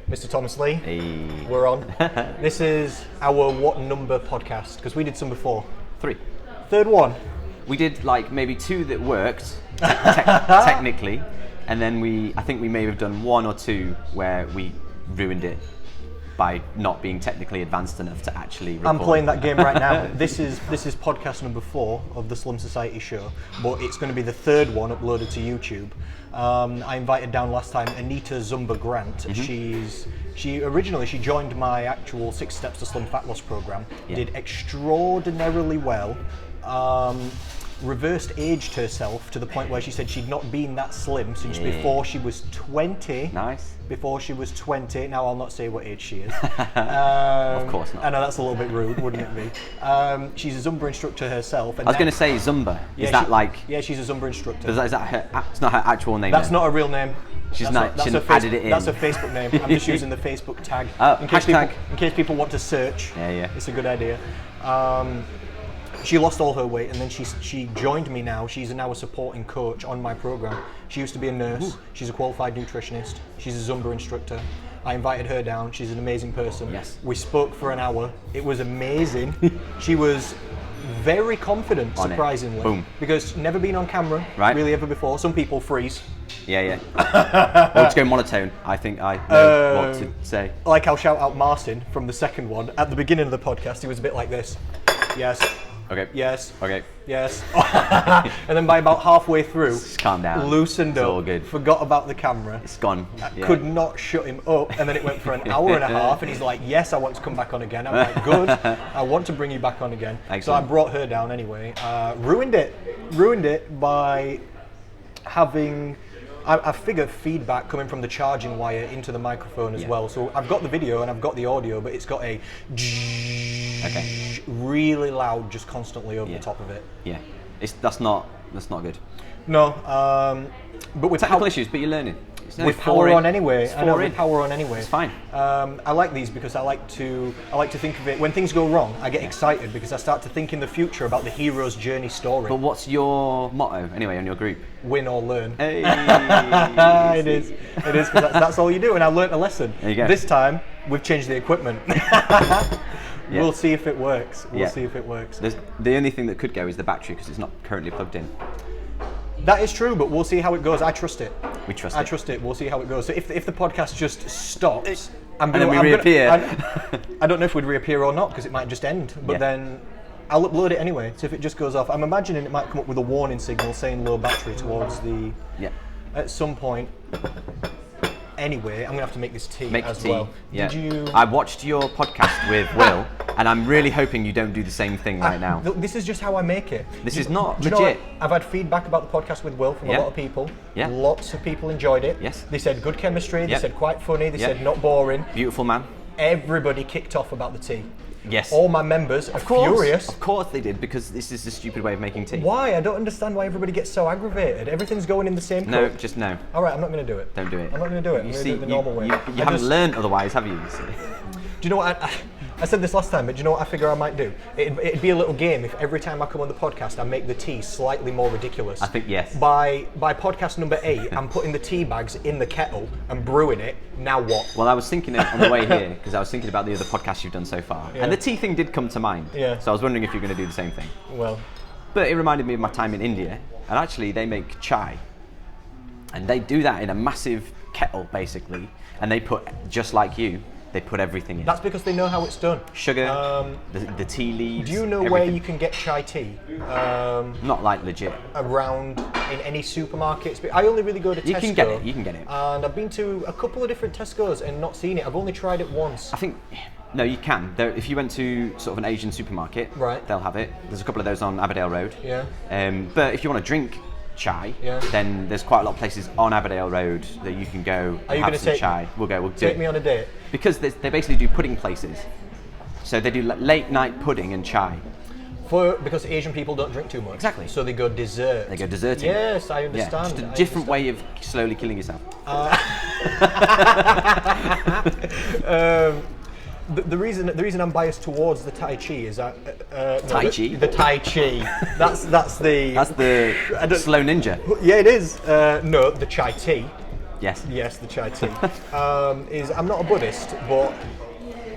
Mr. Thomas Lee. Hey. We're on. This is our what number podcast? Because we did some before. 3. Third one. We did like maybe 2 that worked technically, and then I think we may have done 1 or 2 where we ruined it by not being technically advanced enough to actually record. I'm playing that game right now. This is podcast number 4 of the Slum Society show, but it's going to be the 3rd one uploaded to YouTube. I invited down last time Anita Zumba Grant. Mm-hmm. She originally joined my actual 6 Steps to Slim Fat Loss program. Yeah. Did extraordinarily well. Reversed aged herself to the point where she said she'd not been that slim since before she was 20. Nice. Before she was 20. Now I'll not say what age she is. Of course not. I know that's a little bit rude, wouldn't it be? She's a Zumba instructor herself. And I was going to say Zumba. Yeah, is that like? Yeah, she's a Zumba instructor. Is that her? It's not her actual name. That's though. not a real name. She's that's not. She added it in. That's a Facebook name. I'm just using the Facebook tag. In case people want to search. Yeah. It's a good idea. She lost all her weight and then she joined me now. She's now a supporting coach on my program. She used to be a nurse. Ooh. She's a qualified nutritionist. She's a Zumba instructor. I invited her down. She's an amazing person. Yes. We spoke for an hour. It was amazing. She was very confident, on surprisingly. Boom. Because never been on camera, really ever before. Some people freeze. Yeah. Or to go monotone, I think I know what to say. Like I'll shout out Martin from the second one. At the beginning of the podcast, he was a bit like this. Yes. Okay. Yes. Okay. Yes. And then by about halfway through, just calm down. Loosened up. All good. Forgot about the camera. It's gone. Could not shut him up. And then it went for an hour and a half. And he's like, yes, I want to come back on again. I'm like, good. I want to bring you back on again. Excellent. So I brought her down anyway. Ruined it by having... I figure feedback coming from the charging wire into the microphone as well. So I've got the video and I've got the audio, but it's got a really loud, just constantly over the top of it. Yeah, that's not good. No, but with technical issues, but you're learning. With power on anyway. I know, with power on anyway. It's fine. I like these because I like to think of it when things go wrong. I get excited because I start to think in the future about the hero's journey story. But what's your motto anyway on your group? Win or learn. Hey. It is because that's all you do. And I learnt a lesson. There you go. This time we've changed the equipment. We'll see if it works. We'll see if it works. The only thing that could go is the battery because it's not currently plugged in. That is true, but we'll see how it goes. I trust it. We trust it. I trust it. We'll see how it goes. So if the podcast just stops, then we reappear. I don't know if we'd reappear or not because it might just end. But then I'll upload it anyway. So if it just goes off, I'm imagining it might come up with a warning signal saying low battery towards the. Yeah. At some point. Anyway, I'm gonna have to make this tea as well. Yeah. Did you? I watched your podcast with Will, and I'm really hoping you don't do the same thing right now. This is just how I make it. This is not legit. legit. I've had feedback about the podcast with Will from a lot of people. Yeah. Lots of people enjoyed it. Yes. They said good chemistry. They said quite funny. They said not boring. Beautiful man. Everybody kicked off about the tea. Yes. All my members are furious. Of course they did, because this is a stupid way of making tea. Why? I don't understand why everybody gets so aggravated. Everything's going in the same cup. No, just no. All right, I'm not going to do it. Don't do it. I'm not going to do it. I'm going to do it the normal way. You haven't learned otherwise, have you? Do you know what? I said this last time, but do you know what I figure I might do? It'd be a little game if every time I come on the podcast, I make the tea slightly more ridiculous. I think yes. By podcast number 8, I'm putting the tea bags in the kettle and brewing it. Now what? Well, I was thinking on the way here, because I was thinking about the other podcasts you've done so far. Yeah. And the tea thing did come to mind. Yeah. So I was wondering if you're going to do the same thing. Well. But it reminded me of my time in India. And actually, they make chai. And they do that in a massive kettle, basically. And they put, just like you, they put everything in. That's because they know how it's done. Sugar, the tea leaves. Do you know where you can get chai tea? Not like legit. Around in any supermarkets. I only really go to Tesco. You can get it. And I've been to a couple of different Tesco's and not seen it. I've only tried it once. I think, no, you can. If you went to sort of an Asian supermarket, they'll have it. There's a couple of those on Aberdale Road. Yeah. But if you want to drink chai, then there's quite a lot of places on Aberdale Road that you can go and have some chai. We'll take me on a date. Because they basically do pudding places. So they do late night pudding and chai. Because Asian people don't drink too much. Exactly. So they go dessert. They go desserting. Yes, I understand. Just a different way of slowly killing yourself. The reason I'm biased towards the Tai Chi is that Tai Chi. The Tai Chi. That's the slow ninja. Yeah, it is. No, the chai tea. Yes. Yes, the chai tea. Is I'm not a Buddhist, but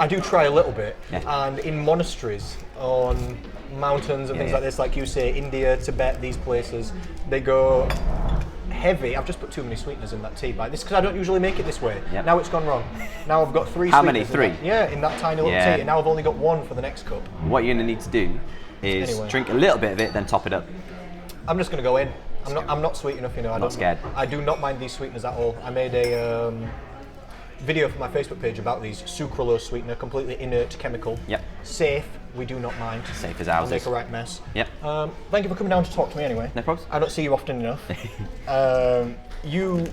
I do try a little bit. Yeah. And in monasteries on mountains and things like this, like you say, India, Tibet, these places, they go heavy. I've just put too many sweeteners in that tea. But this because I don't usually make it this way. Yep. Now it's gone wrong. Now I've got 3 How sweeteners. many? 3? In that tiny little tea. And now I've only got 1 for the next cup. What you're going to need to do is drink a little bit of it, then top it up. I'm just going to go in. I'm not sweet enough, you know. I'm not scared. I do not mind these sweeteners at all. I made a video for my Facebook page about these sucralose sweetener, completely inert chemical. Yep. Safe, we do not mind. Safe as I'll ours. make a right mess. Yep. Thank you for coming down to talk to me anyway. No problems. I don't see you often enough. You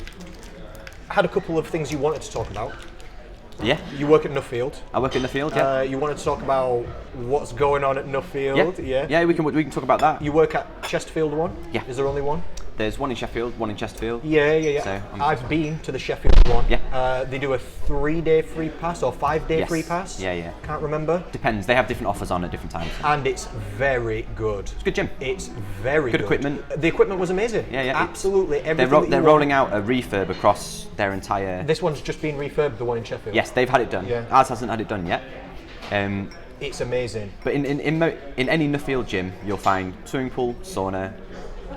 had a couple of things you wanted to talk about. Yeah. You work at Nuffield. I work in Nuffield, yeah. You wanted to talk about what's going on at Nuffield. Yeah, we can talk about that. You work at Chesterfield one? Yeah. Is there only one? There's one in Sheffield, one in Chesterfield. Yeah. So I've been to the Sheffield one. Yeah. They do a 3-day free pass or 5-day free pass. Yeah. Can't remember. Depends. They have different offers on at different times. And it's very good. It's a good gym. It's very good. Good equipment. The equipment was amazing. Yeah. Absolutely everything. They're rolling out a refurb across their entire. This one's just been refurbed, the one in Sheffield. Yes, they've had it done. Yeah. Ours hasn't had it done yet. It's amazing. But in any Nuffield gym, you'll find swimming pool, sauna,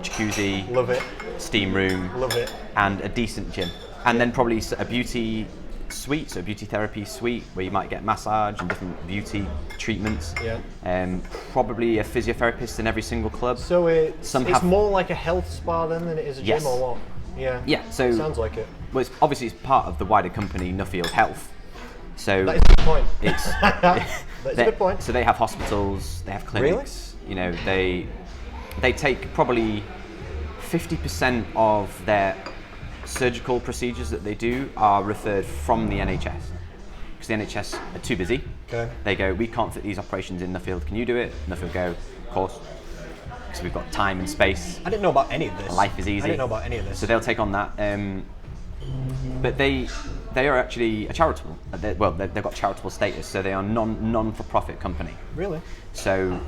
jacuzzi, Love it. steam room, Love it. and a decent gym. And then probably a beauty suite, so a beauty therapy suite where you might get massage and different beauty treatments. Yeah. Probably a physiotherapist in every single club. So it's more like a health spa then than it is a gym or what? Yeah. Yeah. So sounds like it. Well, it's part of the wider company Nuffield Health. So that is a good point. It's That's a good point. So they have hospitals, they have clinics. Really? You know, they take probably 50% of their surgical procedures that they do are referred from the NHS because the NHS are too busy. Okay. They go, we can't fit these operations in Nuffield. Can you do it? Nuffield go, of course, because we've got time and space. I didn't know about any of this. Life is easy. I didn't know about any of this. So they'll take on that. But they are actually a charitable. They've got charitable status, so they are non-for-profit company. Really? So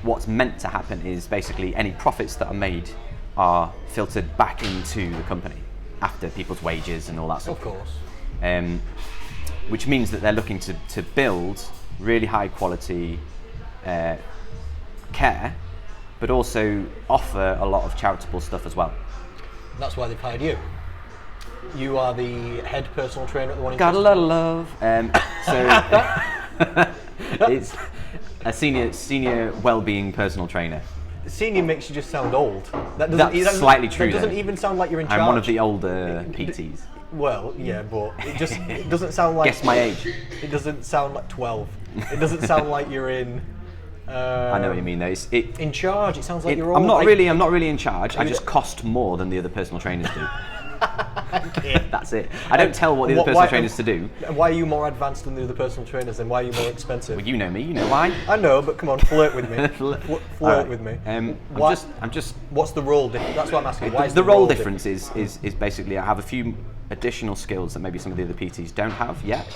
what's meant to happen is basically any profits that are made are filtered back into the company after people's wages and all that stuff. Of course. Which means that they're looking to build really high quality care, but also offer a lot of charitable stuff as well. That's why they've hired you. You are the head personal trainer at the one in Got a lot of love. So it's a senior well-being personal trainer. Senior makes you just sound old. That's slightly true. That doesn't even sound like you're in charge. I'm one of the older PTs. Well, yeah, but it doesn't sound like. Guess my age. It doesn't sound like 12. It doesn't sound like you're in. I know what you mean though. In charge. It sounds like you're all. I'm not really in charge. I just cost more than the other personal trainers do. That's it. I don't tell what the other personal trainers to do. Why are you more advanced than the other personal trainers? And why are you more expensive? Well, you know me. You know why. I know, but come on, flirt with me. Flirt with me. I'm just. What's the role difference? That's what I'm asking. Why is the role difference is basically I have a few additional skills that maybe some of the other PTs don't have yet.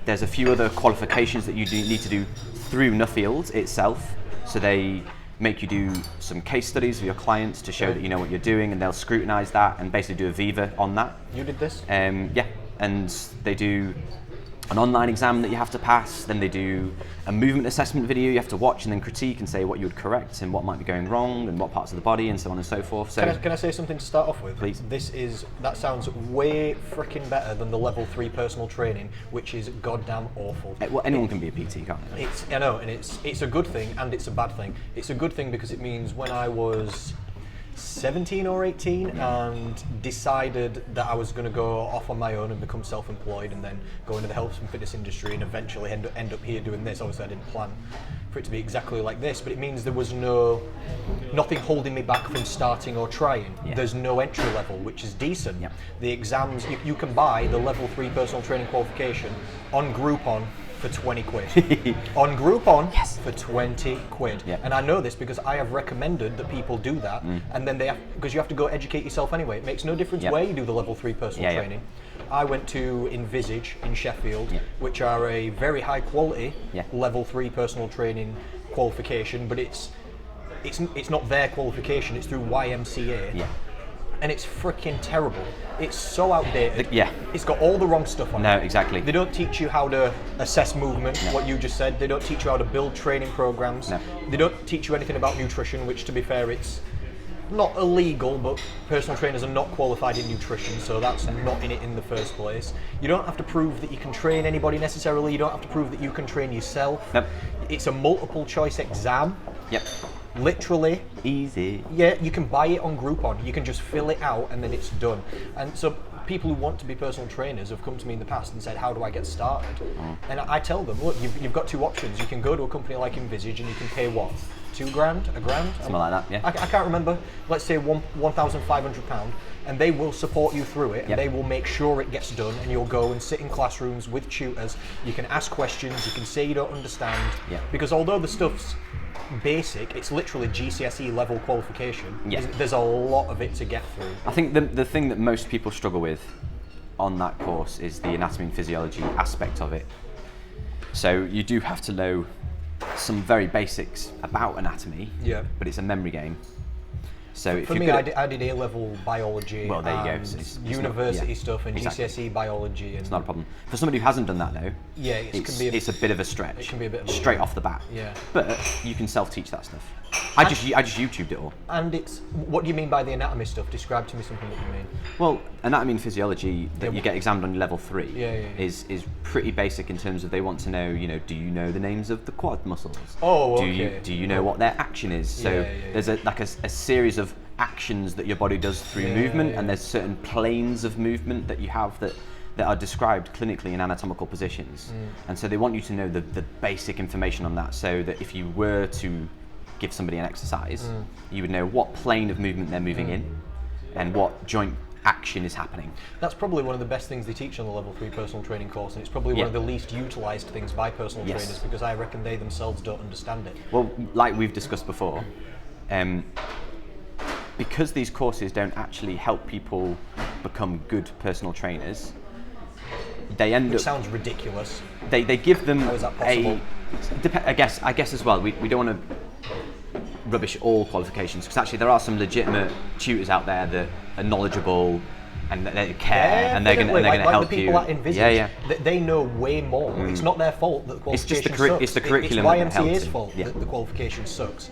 There's a few other qualifications that you need to do through Nuffield itself. So they make you do some case studies of your clients to show that you know what you're doing, and they'll scrutinise that and basically do a Viva on that. You did this? Yeah, and they do an online exam that you have to pass, then they do a movement assessment video you have to watch and then critique and say what you would correct and what might be going wrong and what parts of the body and so on and so forth. So can I say something to start off with? Please. That sounds way freaking better than the level 3 personal training, which is goddamn awful. Well, anyone can be a PT, can't they? I know, and it's a good thing and it's a bad thing. It's a good thing because it means when I was 17 or 18 and decided that I was going to go off on my own and become self-employed and then go into the health and fitness industry and eventually end up here doing this. Obviously I didn't plan for it to be exactly like this, but it means there was nothing holding me back from starting or trying. Yeah. There's no entry level, which is decent. Yeah. The exams, you can buy the level 3 personal training qualification on Groupon for 20 quid. On Groupon, yes, for 20 quid. Yeah. And I know this because I have recommended that people do that, and then because you have to go educate yourself anyway. It makes no difference where you do the level 3 personal training. I went to Envisage in Sheffield, which are a very high quality level 3 personal training qualification, but it's not their qualification, it's through YMCA. Yeah. and it's freaking terrible. It's so outdated. Yeah. It's got all the wrong stuff on it. No, exactly. They don't teach you how to assess movement, what you just said. They don't teach you how to build training programs. No. They don't teach you anything about nutrition, which, to be fair, it's not illegal, but personal trainers are not qualified in nutrition, so that's not in it in the first place. You don't have to prove that you can train anybody necessarily. You don't have to prove that you can train yourself. Nope. It's a multiple choice exam. Yep. Literally. Easy. Yeah, you can buy it on Groupon. You can just fill it out and then it's done. And so people who want to be personal trainers have come to me in the past and said, how do I get started? And I tell them, look, you've got two options. You can go to a company like Envisage and you can pay what? $2,000, $1,000? Something like that, yeah. I can't remember. Let's say £1,500, and they will support you through it, and they will make sure it gets done, and you'll go and sit in classrooms with tutors. You can ask questions, you can say you don't understand, because although the stuff's basic, it's literally GCSE level qualification. There's a lot of it to get through. I think the thing that most people struggle with on that course is the anatomy and physiology aspect of it. So you do have to know some very basics about anatomy, but it's a memory game. So if for me, I did A-level biology, well, there you go. It's university stuff and GCSE biology. And it's not a problem. For somebody who hasn't done that though, it's a bit of a stretch. It can be a bit of a straight off the bat. Yeah. But you can self-teach that stuff. I just YouTubed it all. And it's, what do you mean by the anatomy stuff? Describe to me something that you mean. Well, anatomy and physiology that you get examined on level 3 is pretty basic in terms of they want to know, do you know the names of the quad muscles? Oh, Do you know what their action is? So there's a series of actions that your body does through movement, and there's certain planes of movement that you have that are described clinically in anatomical positions. And so they want you to know the basic information on that, so that if you were to give somebody an exercise, you would know what plane of movement they're moving in and what joint action is happening. That's probably one of the best things they teach on the level 3 personal training course, and it's probably one of the least utilised things by personal trainers, because I reckon they themselves don't understand it. Well, like we've discussed before, because these courses don't actually help people become good personal trainers, they end up... Which sounds ridiculous. They give them How is that possible? I guess as well, we don't want to rubbish all qualifications, because actually there are some legitimate tutors out there that are knowledgeable and they care, and they're going to help the you. people at Envisage, they know way more. It's not their fault that the qualification sucks. It's the curriculum It's that YMCA's helps fault that the qualification sucks.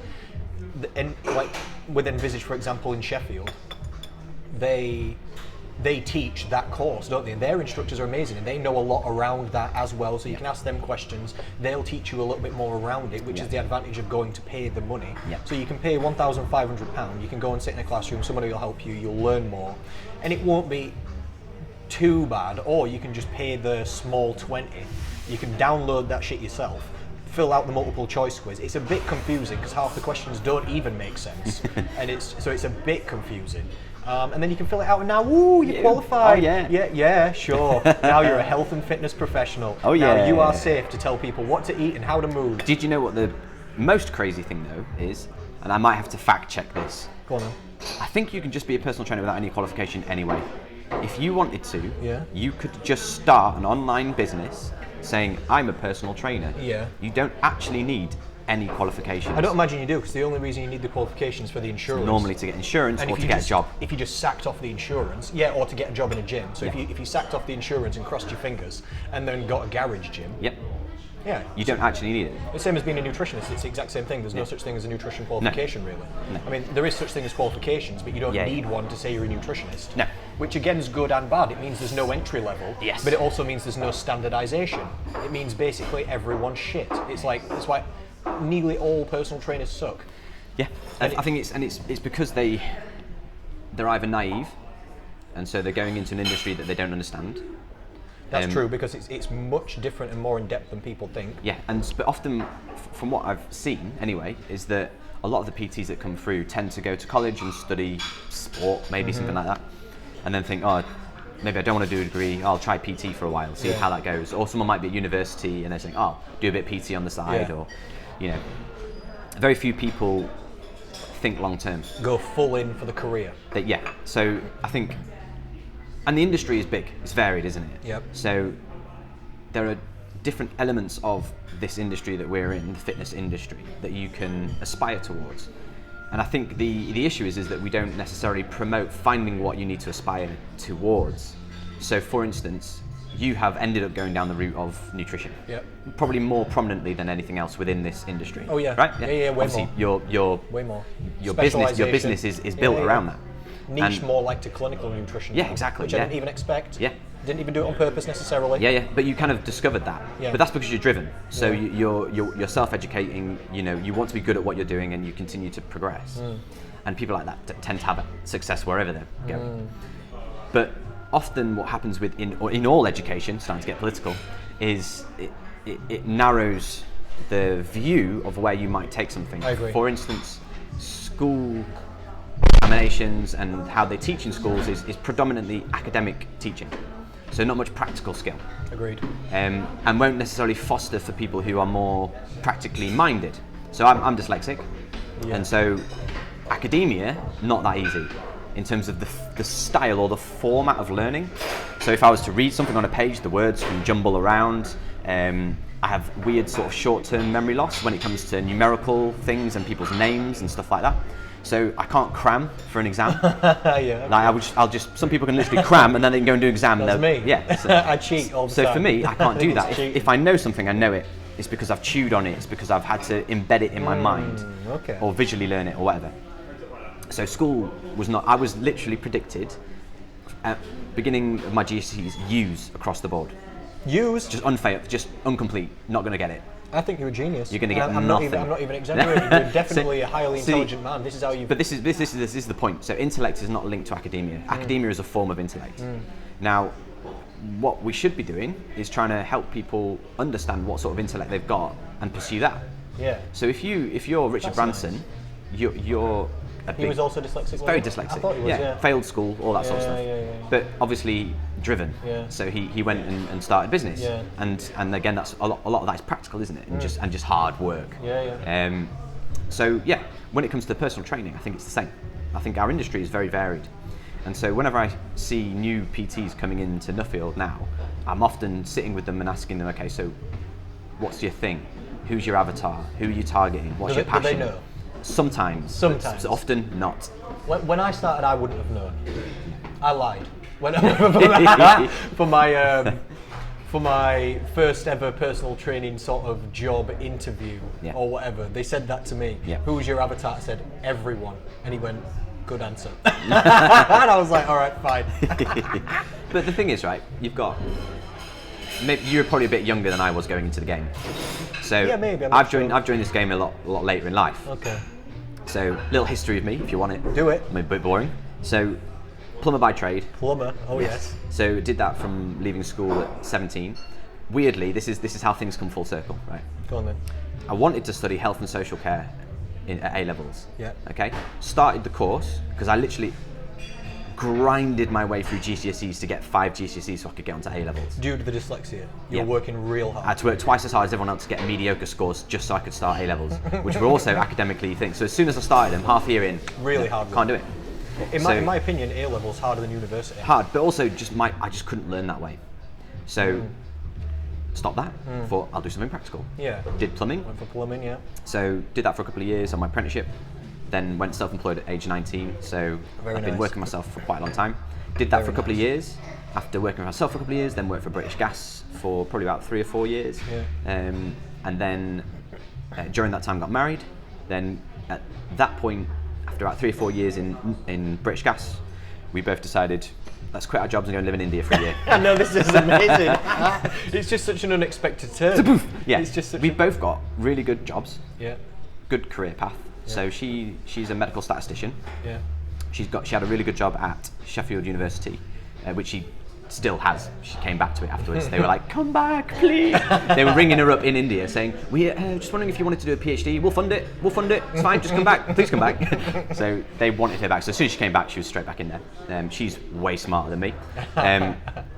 And like with Envisage, for example, in Sheffield, they teach that course, don't they? And their instructors are amazing, and they know a lot around that as well. So you can ask them questions. They'll teach you a little bit more around it, which is the advantage of going to pay the money. So you can pay £1,500. You can go and sit in a classroom. Somebody will help you. You'll learn more, and it won't be too bad. Or you can just pay the small 20. You can download that shit yourself. Fill out the multiple choice quiz. It's a bit confusing because half the questions don't even make sense, and it's a bit confusing. And then you can fill it out, and now, you're qualified. Oh, yeah. Yeah, sure. Now you're a health and fitness professional. Oh, yeah. Now you are safe to tell people what to eat and how to move. Did you know what the most crazy thing though is? And I might have to fact check this. Go on then. I think you can just be a personal trainer without any qualification anyway. If you wanted to, you could just start an online business saying, I'm a personal trainer. Yeah. You don't actually need any qualifications. I don't imagine you do, because the only reason you need the qualifications for the insurance. Normally to get insurance or to get a job. If you just sacked off the insurance, or to get a job in a gym. So if you sacked off the insurance and crossed your fingers and then got a garage gym. Yeah. You don't actually need it. The same as being a nutritionist, it's the exact same thing. There's no such thing as a nutrition qualification, really. I mean, there is such thing as qualifications, but you don't need one to say you're a nutritionist. No. Which again is good and bad. It means there's no entry level, but it also means there's no standardization. It means basically everyone's shit. It's that's why nearly all personal trainers suck. Yeah, and I think it's because they're either naive, and so they're going into an industry that they don't understand. That's true, because it's much different and more in depth than people think. Yeah, but often, from what I've seen anyway, is that a lot of the PTs that come through tend to go to college and study sport, maybe something like that, and then think, maybe I don't want to do a degree, I'll try PT for a while, see how that goes. Or someone might be at university and they're saying, do a bit of PT on the side, or, very few people think long term. Go full in for the career. So I think, and the industry is big, it's varied, isn't it? Yep. So there are different elements of this industry that we're in, the fitness industry, that you can aspire towards. And I think the issue is that we don't necessarily promote finding what you need to aspire towards. So for instance, you have ended up going down the route of nutrition. Yep. Probably more prominently than anything else within this industry. Oh yeah. Right? Yeah, way Obviously, more. Way more. Your business is built around that. Niche And more like to clinical nutrition. Yeah, now, exactly, Which I yeah. didn't even expect. Yeah. Didn't even do it on purpose necessarily. Yeah, but you kind of discovered that. Yeah. But that's because you're driven. So Yeah. you're self-educating. You know, you want to be good at what you're doing, and you continue to progress. And people like that tend to have success wherever they're going. But often, what happens in all education, starting to get political, is it narrows the view of where you might take something. I agree. For instance, school examinations and how they teach in schools is predominantly academic teaching. So not much practical skill. Agreed. And won't necessarily foster for people who are more practically minded. So I'm dyslexic, Yeah. and so academia, not that easy in terms of the style or the format of learning. So if I was to read something on a page, the words can jumble around. I have weird sort of short-term memory loss when it comes to numerical things and people's names and stuff like that. So I can't cram for an exam. Yeah. Like I'll just. Some people can literally cram and then they can go and do an exam. That's and me. Yeah. So, I cheat all the time. so for me, I can't do that. Cheating. If I know something, I know it. It's because I've chewed on it. It's because I've had to embed it in my mind, Okay. or visually learn it, or whatever. So school was not. I was literally predicted at beginning of my GCSEs U's across the board. Use. Just unfailed, just incomplete. Not going to get it. I think you're a genius. You're going to get I'm nothing. I'm not even exaggerating. You're definitely a highly intelligent man. This is how you. But this is the point. So intellect is not linked to academia. Academia is a form of intellect. Now, what we should be doing is trying to help people understand what sort of intellect they've got and pursue that. Yeah. So if you're Richard That's Branson, you're a big, He was also dyslexic. very wasn't he? dyslexic. I thought he was. Yeah. Failed school, all that sort of stuff. Yeah. But obviously driven. Yeah. So he went and started business. Yeah. And again, that's a lot of that is practical, isn't it? And just hard work. Yeah. So yeah, when it comes to personal training, I think it's the same. I think our industry is very varied. And so whenever I see new PTs coming into Nuffield now, I'm often sitting with them and asking them, okay, so what's your thing? Who's your avatar? Who are you targeting? What's your passion? Do they know? Sometimes. Sometimes. But often not. When I started, I wouldn't have known. I lied. For my first ever personal training sort of job interview or whatever, they said that to me. Yeah. Who's your avatar? I said, everyone. And he went, good answer. And I was like, all right, fine. But the thing is, right, you've got, maybe you're probably a bit younger than I was going into the game. So Yeah, maybe, I'm I've not joined sure. I've joined this game a lot later in life. Okay. So little history of me, if you want it. Do it. I'm a bit boring. So plumber by trade. Plumber. Oh, yes. So did that from leaving school at 17. Weirdly, this is how things come full circle, right? Go on then. I wanted to study health and social care at A levels. Yeah. Okay. Started the course because I literally grinded my way through GCSEs to get 5 GCSEs so I could get onto A levels. Due to the dyslexia, you're Yeah. working real hard. I had to work twice as hard as everyone else to get mediocre scores just so I could start A levels, which were also academically things. So as soon as I started them, half a year in, Really hard work. can't do it. In So- my opinion, A level's harder than university. Hard, but also I just couldn't learn that way. So stopped that. Thought I'll do something practical. Yeah. Did plumbing. Went for plumbing, yeah. So did that for a couple of years on my apprenticeship. Then went self-employed at age 19. So Very I've been nice. working myself for quite a long time. Did that Very for a couple nice. of years. After working for myself for a couple of years, then worked for British Gas for probably about 3 or 4 years. Yeah. And then during that time got married. Then at that point, after about 3 or 4 years in British Gas, we both decided, let's quit our jobs and go and live in India for a year. I know, this is amazing. It's just such an unexpected turn. Yeah, It's just such we both got really good jobs, Yeah. good career path. So she's a medical statistician. Yeah. She had a really good job at Sheffield University, which she still has. She came back to it afterwards. They were like, come back, please. They were ringing her up in India saying, we're just wondering if you wanted to do a PhD. We'll fund it. It's fine. Just come back. Please come back. So they wanted her back. So as soon as she came back, she was straight back in there. She's way smarter than me.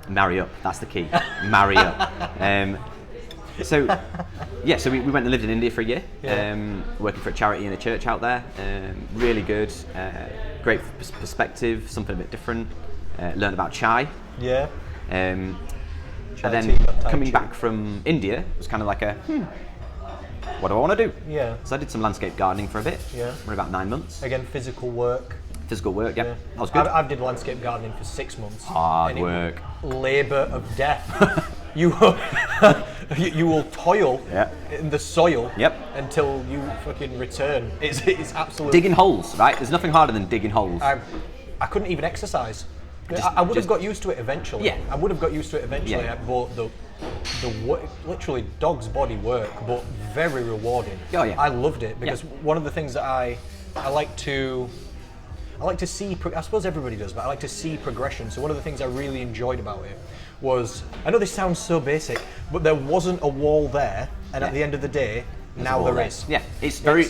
Marry up. That's the key. Marry up. So we went and lived in India for a year, working for a charity in a church out there. Really good, great perspective, something a bit different. Learned about chai. Yeah. And Chai then tea, not Tai coming Chi. back from India was kind of like what do I want to do? Yeah. So I did some landscape gardening for a bit. Yeah. For about 9 months. Again, physical work. Physical work, yeah. That was good. I've did landscape gardening for 6 months. Hard work. Labour of death. you will toil in the soil until you fucking return. It's absolutely... Digging holes, right? There's nothing harder than digging holes. I couldn't even exercise. I would have got used to it eventually. Yeah. I would have got used to it eventually. Yeah. But the literally dog's body work, but very rewarding. Oh yeah. I loved it because one of the things that I like to see. I suppose everybody does, but I like to see progression. So one of the things I really enjoyed about it was, I know this sounds so basic, but there wasn't a wall there, and at the end of the day, now there is. Yeah, it's very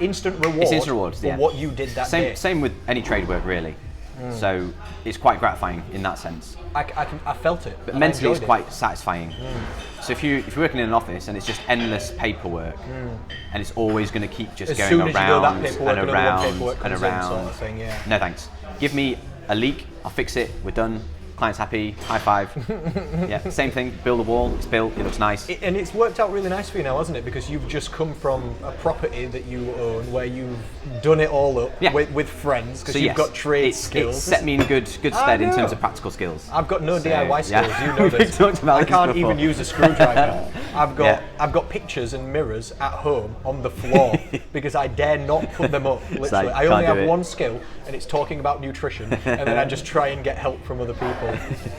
instant reward. It's instant reward for what you did that day. Same with any trade work, really. So it's quite gratifying in that sense. I felt it. But mentally, it's quite satisfying. So if you're working in an office and it's just endless paperwork, and it's always going to keep just going around and around, sort of thing, no thanks. Give me a leak, I'll fix it. We're done. Client's happy. High five. Yeah, same thing. Build a wall. It's built. It looks nice. And it's worked out really nice for you now, hasn't it? Because you've just come from a property that you own where you've done it all up with friends because you've got trade skills. It's set me in good stead in terms of practical skills. I've got no DIY skills. You know this. Talked about I can't even use a screwdriver. I've got pictures and mirrors at home on the floor because I dare not put them up. Literally, I only have one skill, and it's talking about nutrition, and then I just try and get help from other people.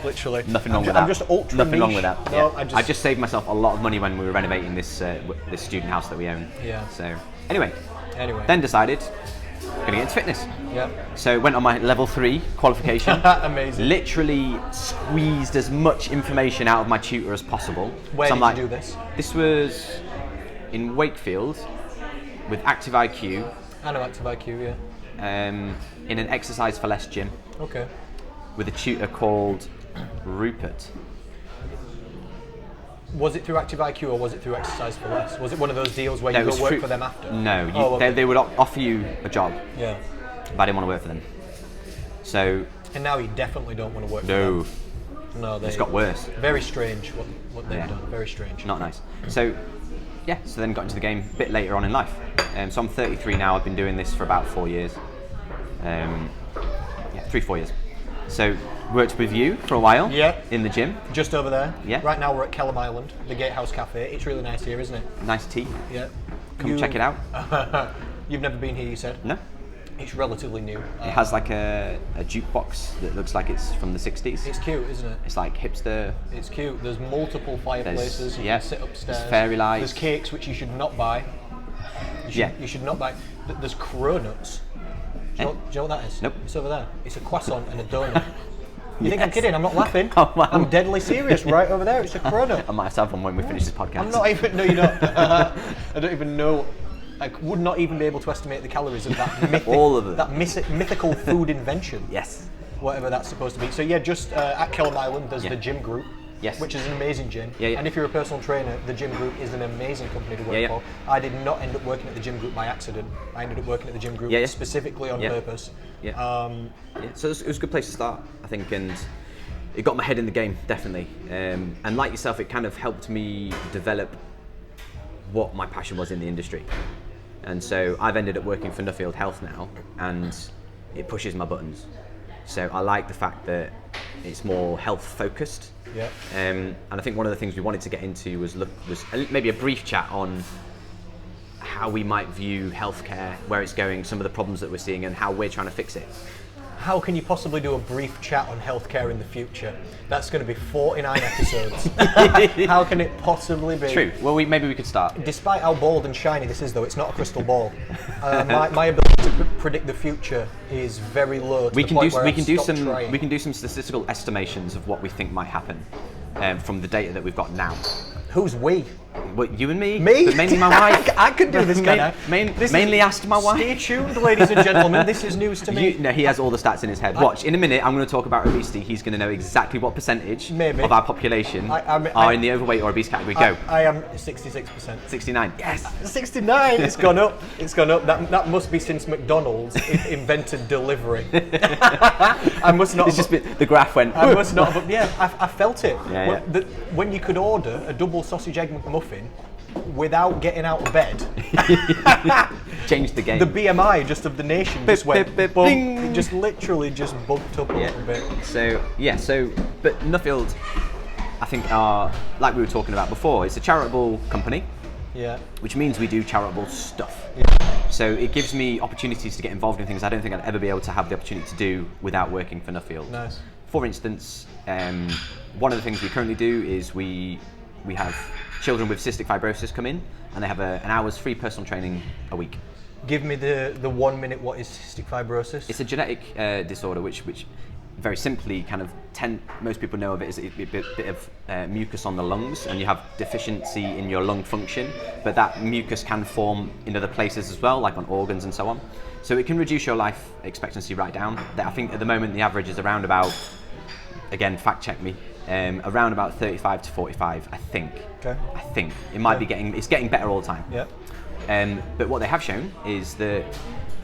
Literally. Nothing wrong with that. I'm just ultra Nothing niche. wrong with that. No, yeah. I just saved myself a lot of money when we were renovating this student house that we own. Yeah. So anyway. Then decided gonna get into fitness. Yeah. So went on my level 3 qualification. Amazing. Literally squeezed as much information out of my tutor as possible. Where did you do this? This was in Wakefield with Active IQ. I know Active IQ, yeah. In an Exercise for Less gym. Okay. With a tutor called Rupert. Was it through Active IQ or was it through Exercise for Less? Was it one of those deals where you go work for them after? No, they would offer you a job. Yeah. But I didn't want to work for them. So. And now you definitely don't want to work for them. No, it's got worse. Very strange what they've done. Very strange. Not nice. So then got into the game a bit later on in life. So I'm 33 now. I've been doing this for about 4 years. 3-4 years. So worked with you for a while. Yeah. In the gym. Just over there. Yeah. Right now we're at Kelham Island, the Gatehouse Cafe. It's really nice here, isn't it? Nice tea. Yeah. Come check it out. You've never been here, you said? No. It's relatively new. It has like a jukebox that looks like it's from the 60s. It's cute, isn't it? It's like hipster. It's cute. There's multiple fireplaces. You can sit upstairs. There's fairy lights. There's cakes which you should not buy. You should not buy. There's cronuts. Do you know what that is? Nope. It's over there. It's a croissant and a donut. You think I'm kidding? I'm not laughing. Oh, wow. I'm deadly serious. Right over there. It's a cronut. I might have to have one when we finish this podcast. I'm not even. No, you're not. I don't even know. I would not even be able to estimate the calories of that all of them. That mythical food invention. Yes. Whatever that's supposed to be. So yeah, just at Kelham Island, there's the gym group. Yes. Which is an amazing gym. Yeah. And if you're a personal trainer, the gym group is an amazing company to work for. I did not end up working at the gym group by accident. I ended up working at the gym group specifically on purpose. Yeah. So it was a good place to start, I think, and it got my head in the game, definitely. And like yourself, it kind of helped me develop what my passion was in the industry. And so I've ended up working for Nuffield Health now, and it pushes my buttons. So I like the fact that it's more health focused. Yeah. And I think one of the things we wanted to get into was maybe a brief chat on how we might view healthcare, where it's going, some of the problems that we're seeing, and how we're trying to fix it. How can you possibly do a brief chat on healthcare in the future? That's going to be 49 episodes. How can it possibly be? True. Well, maybe we could start. Despite how bold and shiny this is, though, it's not a crystal ball. My ability to predict the future is very low. We can do some statistical estimations of what we think might happen from the data that we've got now. Who's we? What, you and me? Me? But mainly my wife. I could do this, can mainly asked my wife. Stay tuned, ladies and gentlemen. This is news to me. No, he has all the stats in his head. Watch, in a minute, I'm going to talk about obesity. He's going to know exactly what percentage of our population are in the overweight or obese category. Go. I am 66%. 69. Yes. 69. It's gone up. It's gone up. That must be since McDonald's invented delivery. I must not. It's just the graph went. I must not. But yeah, I felt it. Yeah. When you could order a double sausage egg McMuffin without getting out of bed. Changed the game. The BMI just of the nation just went bip, bump. bing. It just literally just bumped up a little bit. But Nuffield, I think, are, like we were talking about before, it's a charitable company. Yeah. Which means we do charitable stuff. Yeah. So it gives me opportunities to get involved in things I don't think I'd ever be able to have the opportunity to do without working for Nuffield. Nice. For instance, one of the things we currently do is we have children with cystic fibrosis come in, and they have an hour's free personal training a week. Give me the 1 minute. What is cystic fibrosis? It's a genetic disorder which very simply kind of most people know of it as a bit of mucus on the lungs, and you have deficiency in your lung function, but that mucus can form in other places as well, like on organs and so on. So it can reduce your life expectancy right down. I think at the moment the average is around about, again, fact check me, around about 35 to 45, I think. Okay. I think. It might be it's getting better all the time. Yeah. But what they have shown is that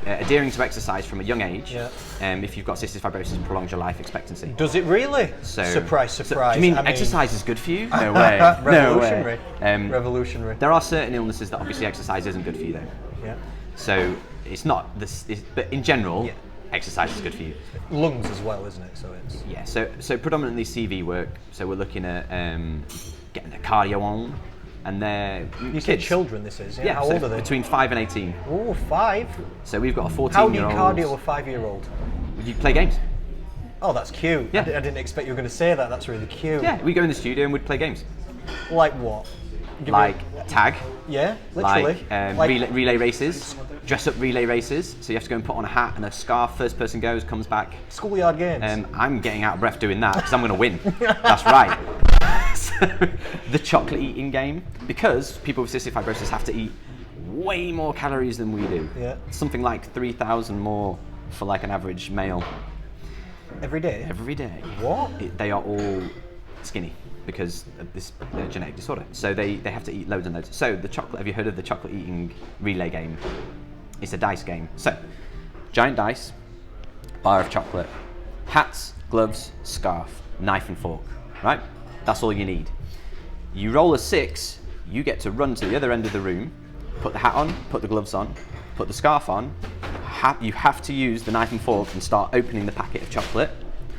adhering to exercise from a young age, if you've got cystic fibrosis, prolongs your life expectancy. Does it really? So, surprise. So, do you mean exercise is good for you? No way. Revolutionary. No way. Revolutionary. There are certain illnesses that obviously exercise isn't good for you though. Yeah. So it's not this, but in general, exercise is good for you. Lungs as well, isn't it? So it's So predominantly CV work. So we're looking at getting the cardio on. And they're you said children. This is How old are they? Between 5 and 18. Oh, 5. So we've got a 14-year-old. How do you cardio a 5-year-old? You play games. Oh, that's cute. Yeah. I didn't expect you were going to say that. That's really cute. Yeah, we go in the studio and we'd play games. Like what? Tag. Yeah, literally. Like relay races, dress up relay races. So you have to go and put on a hat and a scarf. First person goes, comes back. Schoolyard games. I'm getting out of breath doing that because I'm going to win. That's right. So, the chocolate eating game, because people with cystic fibrosis have to eat way more calories than we do. Yeah. Something like 3,000 more for like an average male. Every day? Every day. What? They are all skinny because of this genetic disorder. So they have to eat loads and loads. So have you heard of the chocolate eating relay game? It's a dice game. So, giant dice, bar of chocolate, hats, gloves, scarf, knife and fork, right? That's all you need. You roll a 6, you get to run to the other end of the room, put the hat on, put the gloves on, put the scarf on. You have to use the knife and fork and start opening the packet of chocolate.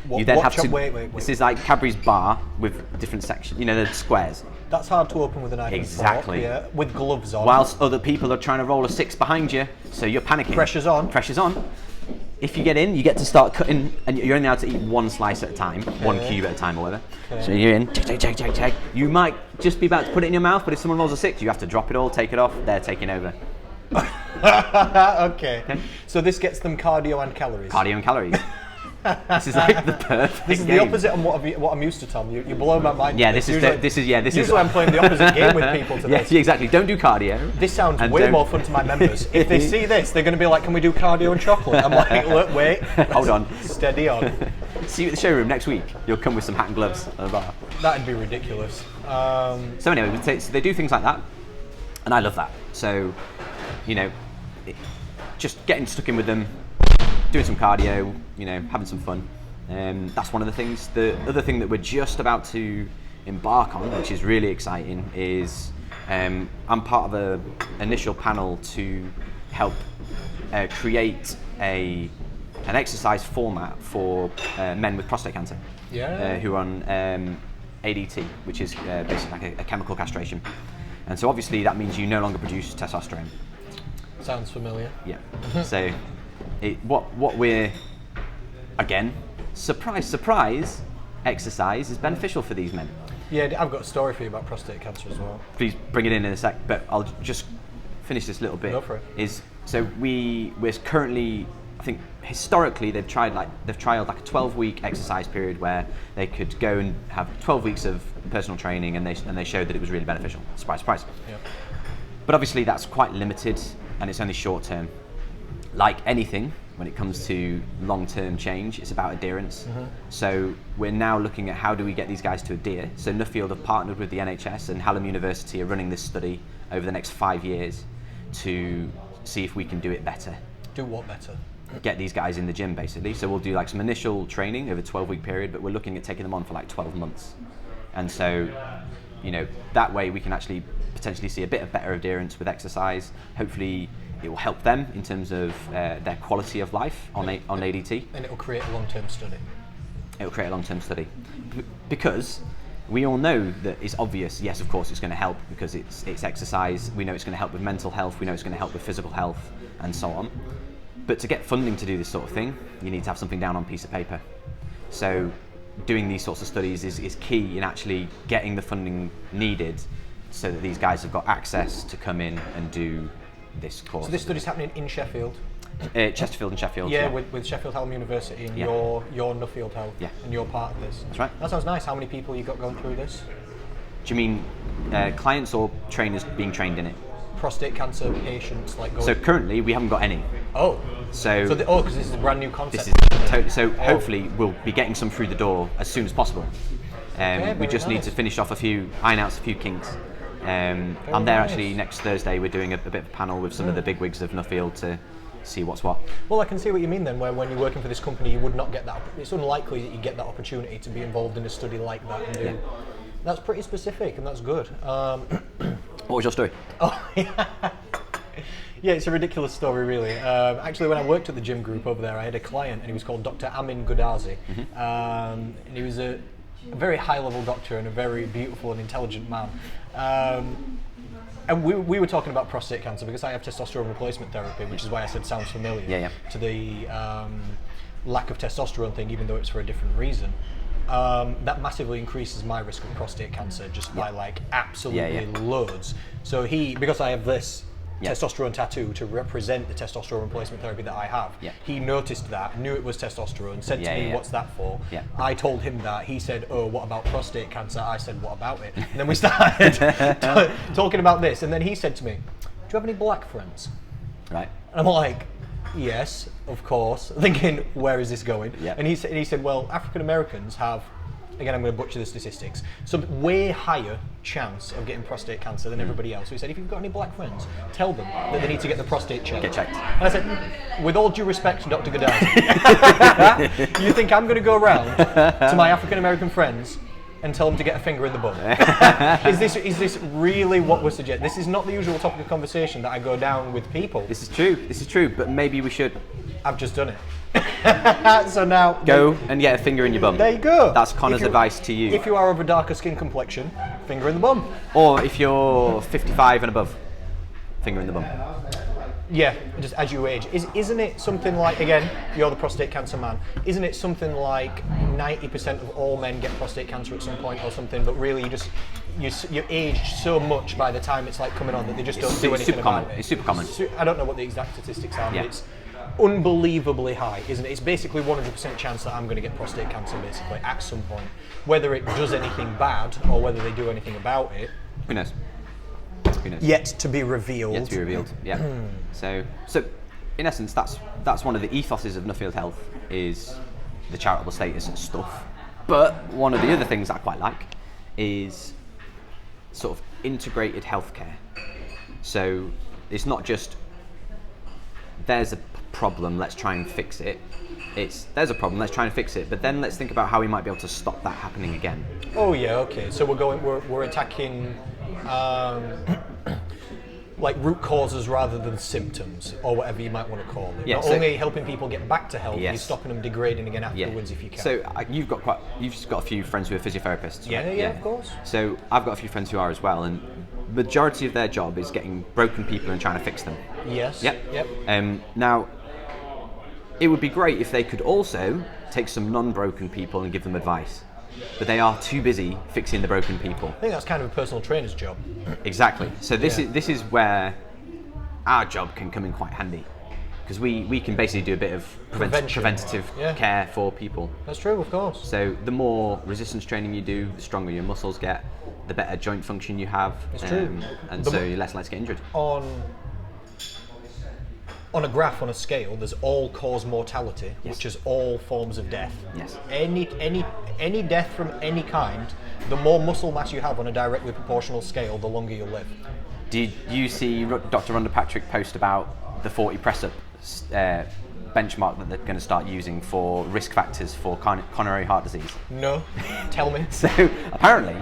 Wait. This is like Cadbury's bar with different sections, the squares. That's hard to open with a knife Exactly. and fork, with gloves on. Whilst other people are trying to roll a 6 behind you, so you're panicking. Pressure's on. Pressure's on. If you get in, you get to start cutting, and you're only allowed to eat one slice at a time, one cube at a time or whatever. Okay. So you're in, check. You might just be about to put it in your mouth, but if someone rolls a 6, you have to drop it all, take it off, they're taking over. Okay. So this gets them cardio and calories. Cardio and calories. This is like the perfect This is game. the opposite of what I'm used to, Tom. You blow my mind. Yeah, this is. Usually I'm playing the opposite game with people today. Yeah, exactly. Don't do cardio. This sounds way more fun to my members. If they see this, they're going to be like, "Can we do cardio and chocolate?" I'm like, "Look, wait, hold on, steady on." See you at the showroom next week. You'll come with some hat and gloves and a bar. That'd be ridiculous. So anyway, so they do things like that, and I love that. So, just getting stuck in with them, doing some cardio, having some fun. That's one of the things. The other thing that we're just about to embark on, which is really exciting, is I'm part of an initial panel to help create an exercise format for men with prostate cancer who are on ADT, which is basically like a chemical castration. And so obviously that means you no longer produce testosterone. Sounds familiar. Yeah. So what we're, again, surprise, exercise is beneficial for these men. Yeah, I've got a story for you about prostate cancer as well. Please bring it in a sec, but I'll just finish this little bit. Go for it. So we're currently, I think historically they've trialed like a 12-week exercise period where they could go and have 12 weeks of personal training, and they showed that it was really beneficial. Surprise. Yeah. But obviously that's quite limited, and it's only short term. Like anything, when it comes to long-term change, it's about adherence. Mm-hmm. So we're now looking at how do we get these guys to adhere. So Nuffield have partnered with the NHS, and Hallam University are running this study over the next 5 years to see if we can do it better. Do what better? Get these guys in the gym, basically. So we'll do like some initial training over a 12-week period, but we're looking at taking them on for like 12 months. And so, that way we can actually potentially see a bit of better adherence with exercise. Hopefully it will help them in terms of their quality of life on ADT. And it will create a long-term study. It will create a long-term study. Because we all know that it's obvious, yes, of course it's going to help because it's exercise. We know it's going to help with mental health. We know it's going to help with physical health and so on. But to get funding to do this sort of thing, you need to have something down on a piece of paper. So doing these sorts of studies is key in actually getting the funding needed so that these guys have got access to come in and do this course. So this study's happening in Sheffield? Chesterfield and Sheffield. Yeah, with Sheffield Health University and your Nuffield Health, and you're part of this. That's right. That sounds nice. How many people you got going through this? Do you mean clients or trainers being trained in it? Prostate cancer patients like going. So currently we haven't got any. Oh. So because this is a brand new concept. This is totally. So hopefully we'll be getting some through the door as soon as possible. We just need to finish off iron out a few kinks. I'm there actually next Thursday. We're doing a bit of a panel with some of the bigwigs of Nuffield to see what's what. Well, I can see what you mean then, where when you're working for this company, you would not get that. It's unlikely that you get that opportunity to be involved in a study like that. And do. That's pretty specific, and that's good. What was your story? Oh, yeah, it's a ridiculous story, really. Actually, when I worked at the gym group over there, I had a client, and he was called Dr. Amin Gudazi. And he was a very high-level doctor and a very beautiful and intelligent man. And we were talking about prostate cancer because I have testosterone replacement therapy, which is why I said sounds familiar to the lack of testosterone thing, even though it's for a different reason. That massively increases my risk of prostate cancer just by like absolutely loads. So because I have this testosterone tattoo to represent the testosterone replacement therapy that I have, he noticed that, knew it was testosterone, said to me, what's that for? I told him that, he said, oh, what about prostate cancer? I said, what about it? And then we started talking about this, and then he said to me, do you have any black friends? Right. And I'm like, yes, of course, thinking, where is this going? And he said, well, African Americans have, again, I'm going to butcher the statistics, some way higher chance of getting prostate cancer than everybody else. So he said, if you've got any black friends, tell them that they need to get the prostate checked. Get checked. And I said, with all due respect, Dr. Gadazi, you think I'm going to go around to my African American friends and tell them to get a finger in the bum? Is this really what we're suggesting? This is not the usual topic of conversation that I go down with people. This is true, but maybe we should. I've just done it. So now go and get a finger in your bum. There you go. That's Connor's advice to you. If you are of a darker skin complexion, finger in the bum. Or if you're 55 and above, finger in the bum. Yeah, just as you age. Isn't it something like, again, you're the prostate cancer man, isn't it something like 90% of all men get prostate cancer at some point or something, but really you age so much by the time it's like coming on that they just don't do anything about it. It's super common. I don't know what the exact statistics are, but it's unbelievably high, isn't it? It's basically 100% chance that I'm going to get prostate cancer basically at some point. Whether it does anything bad or whether they do anything about it, who knows? Yet to be revealed. Yet to be revealed. Yeah. So in essence, that's one of the ethoses of Nuffield Health, is the charitable status and stuff. But one of the other things I quite like is sort of integrated healthcare. So it's not just there's a problem, let's try and fix it. It's there's a problem, let's try and fix it. But then let's think about how we might be able to stop that happening again. Oh yeah, okay. So we're attacking like root causes rather than symptoms, or whatever you might want to call it. Not only helping people get back to health, you're stopping them degrading again afterwards if you can. So you've got a few friends who are physiotherapists, right? Yeah, of course. So I've got a few friends who are as well, and majority of their job is getting broken people and trying to fix them. Yes. Yep. Now, it would be great if they could also take some non-broken people and give them advice. But they are too busy fixing the broken people. I think that's kind of a personal trainer's job. Exactly. So this is where our job can come in quite handy, because we can basically do a bit of preventative care for people. That's true, of course. So the more resistance training you do, the stronger your muscles get, the better joint function you have. It's true. And so you're less likely to get injured. On a graph, on a scale, there's all-cause mortality, which is all forms of death. Yes. Any death from any kind, the more muscle mass you have on a directly proportional scale, the longer you'll live. Did you see Dr. Rhonda Patrick post about the 40 press-up benchmark that they're going to start using for risk factors for coronary heart disease? No, tell me. So apparently,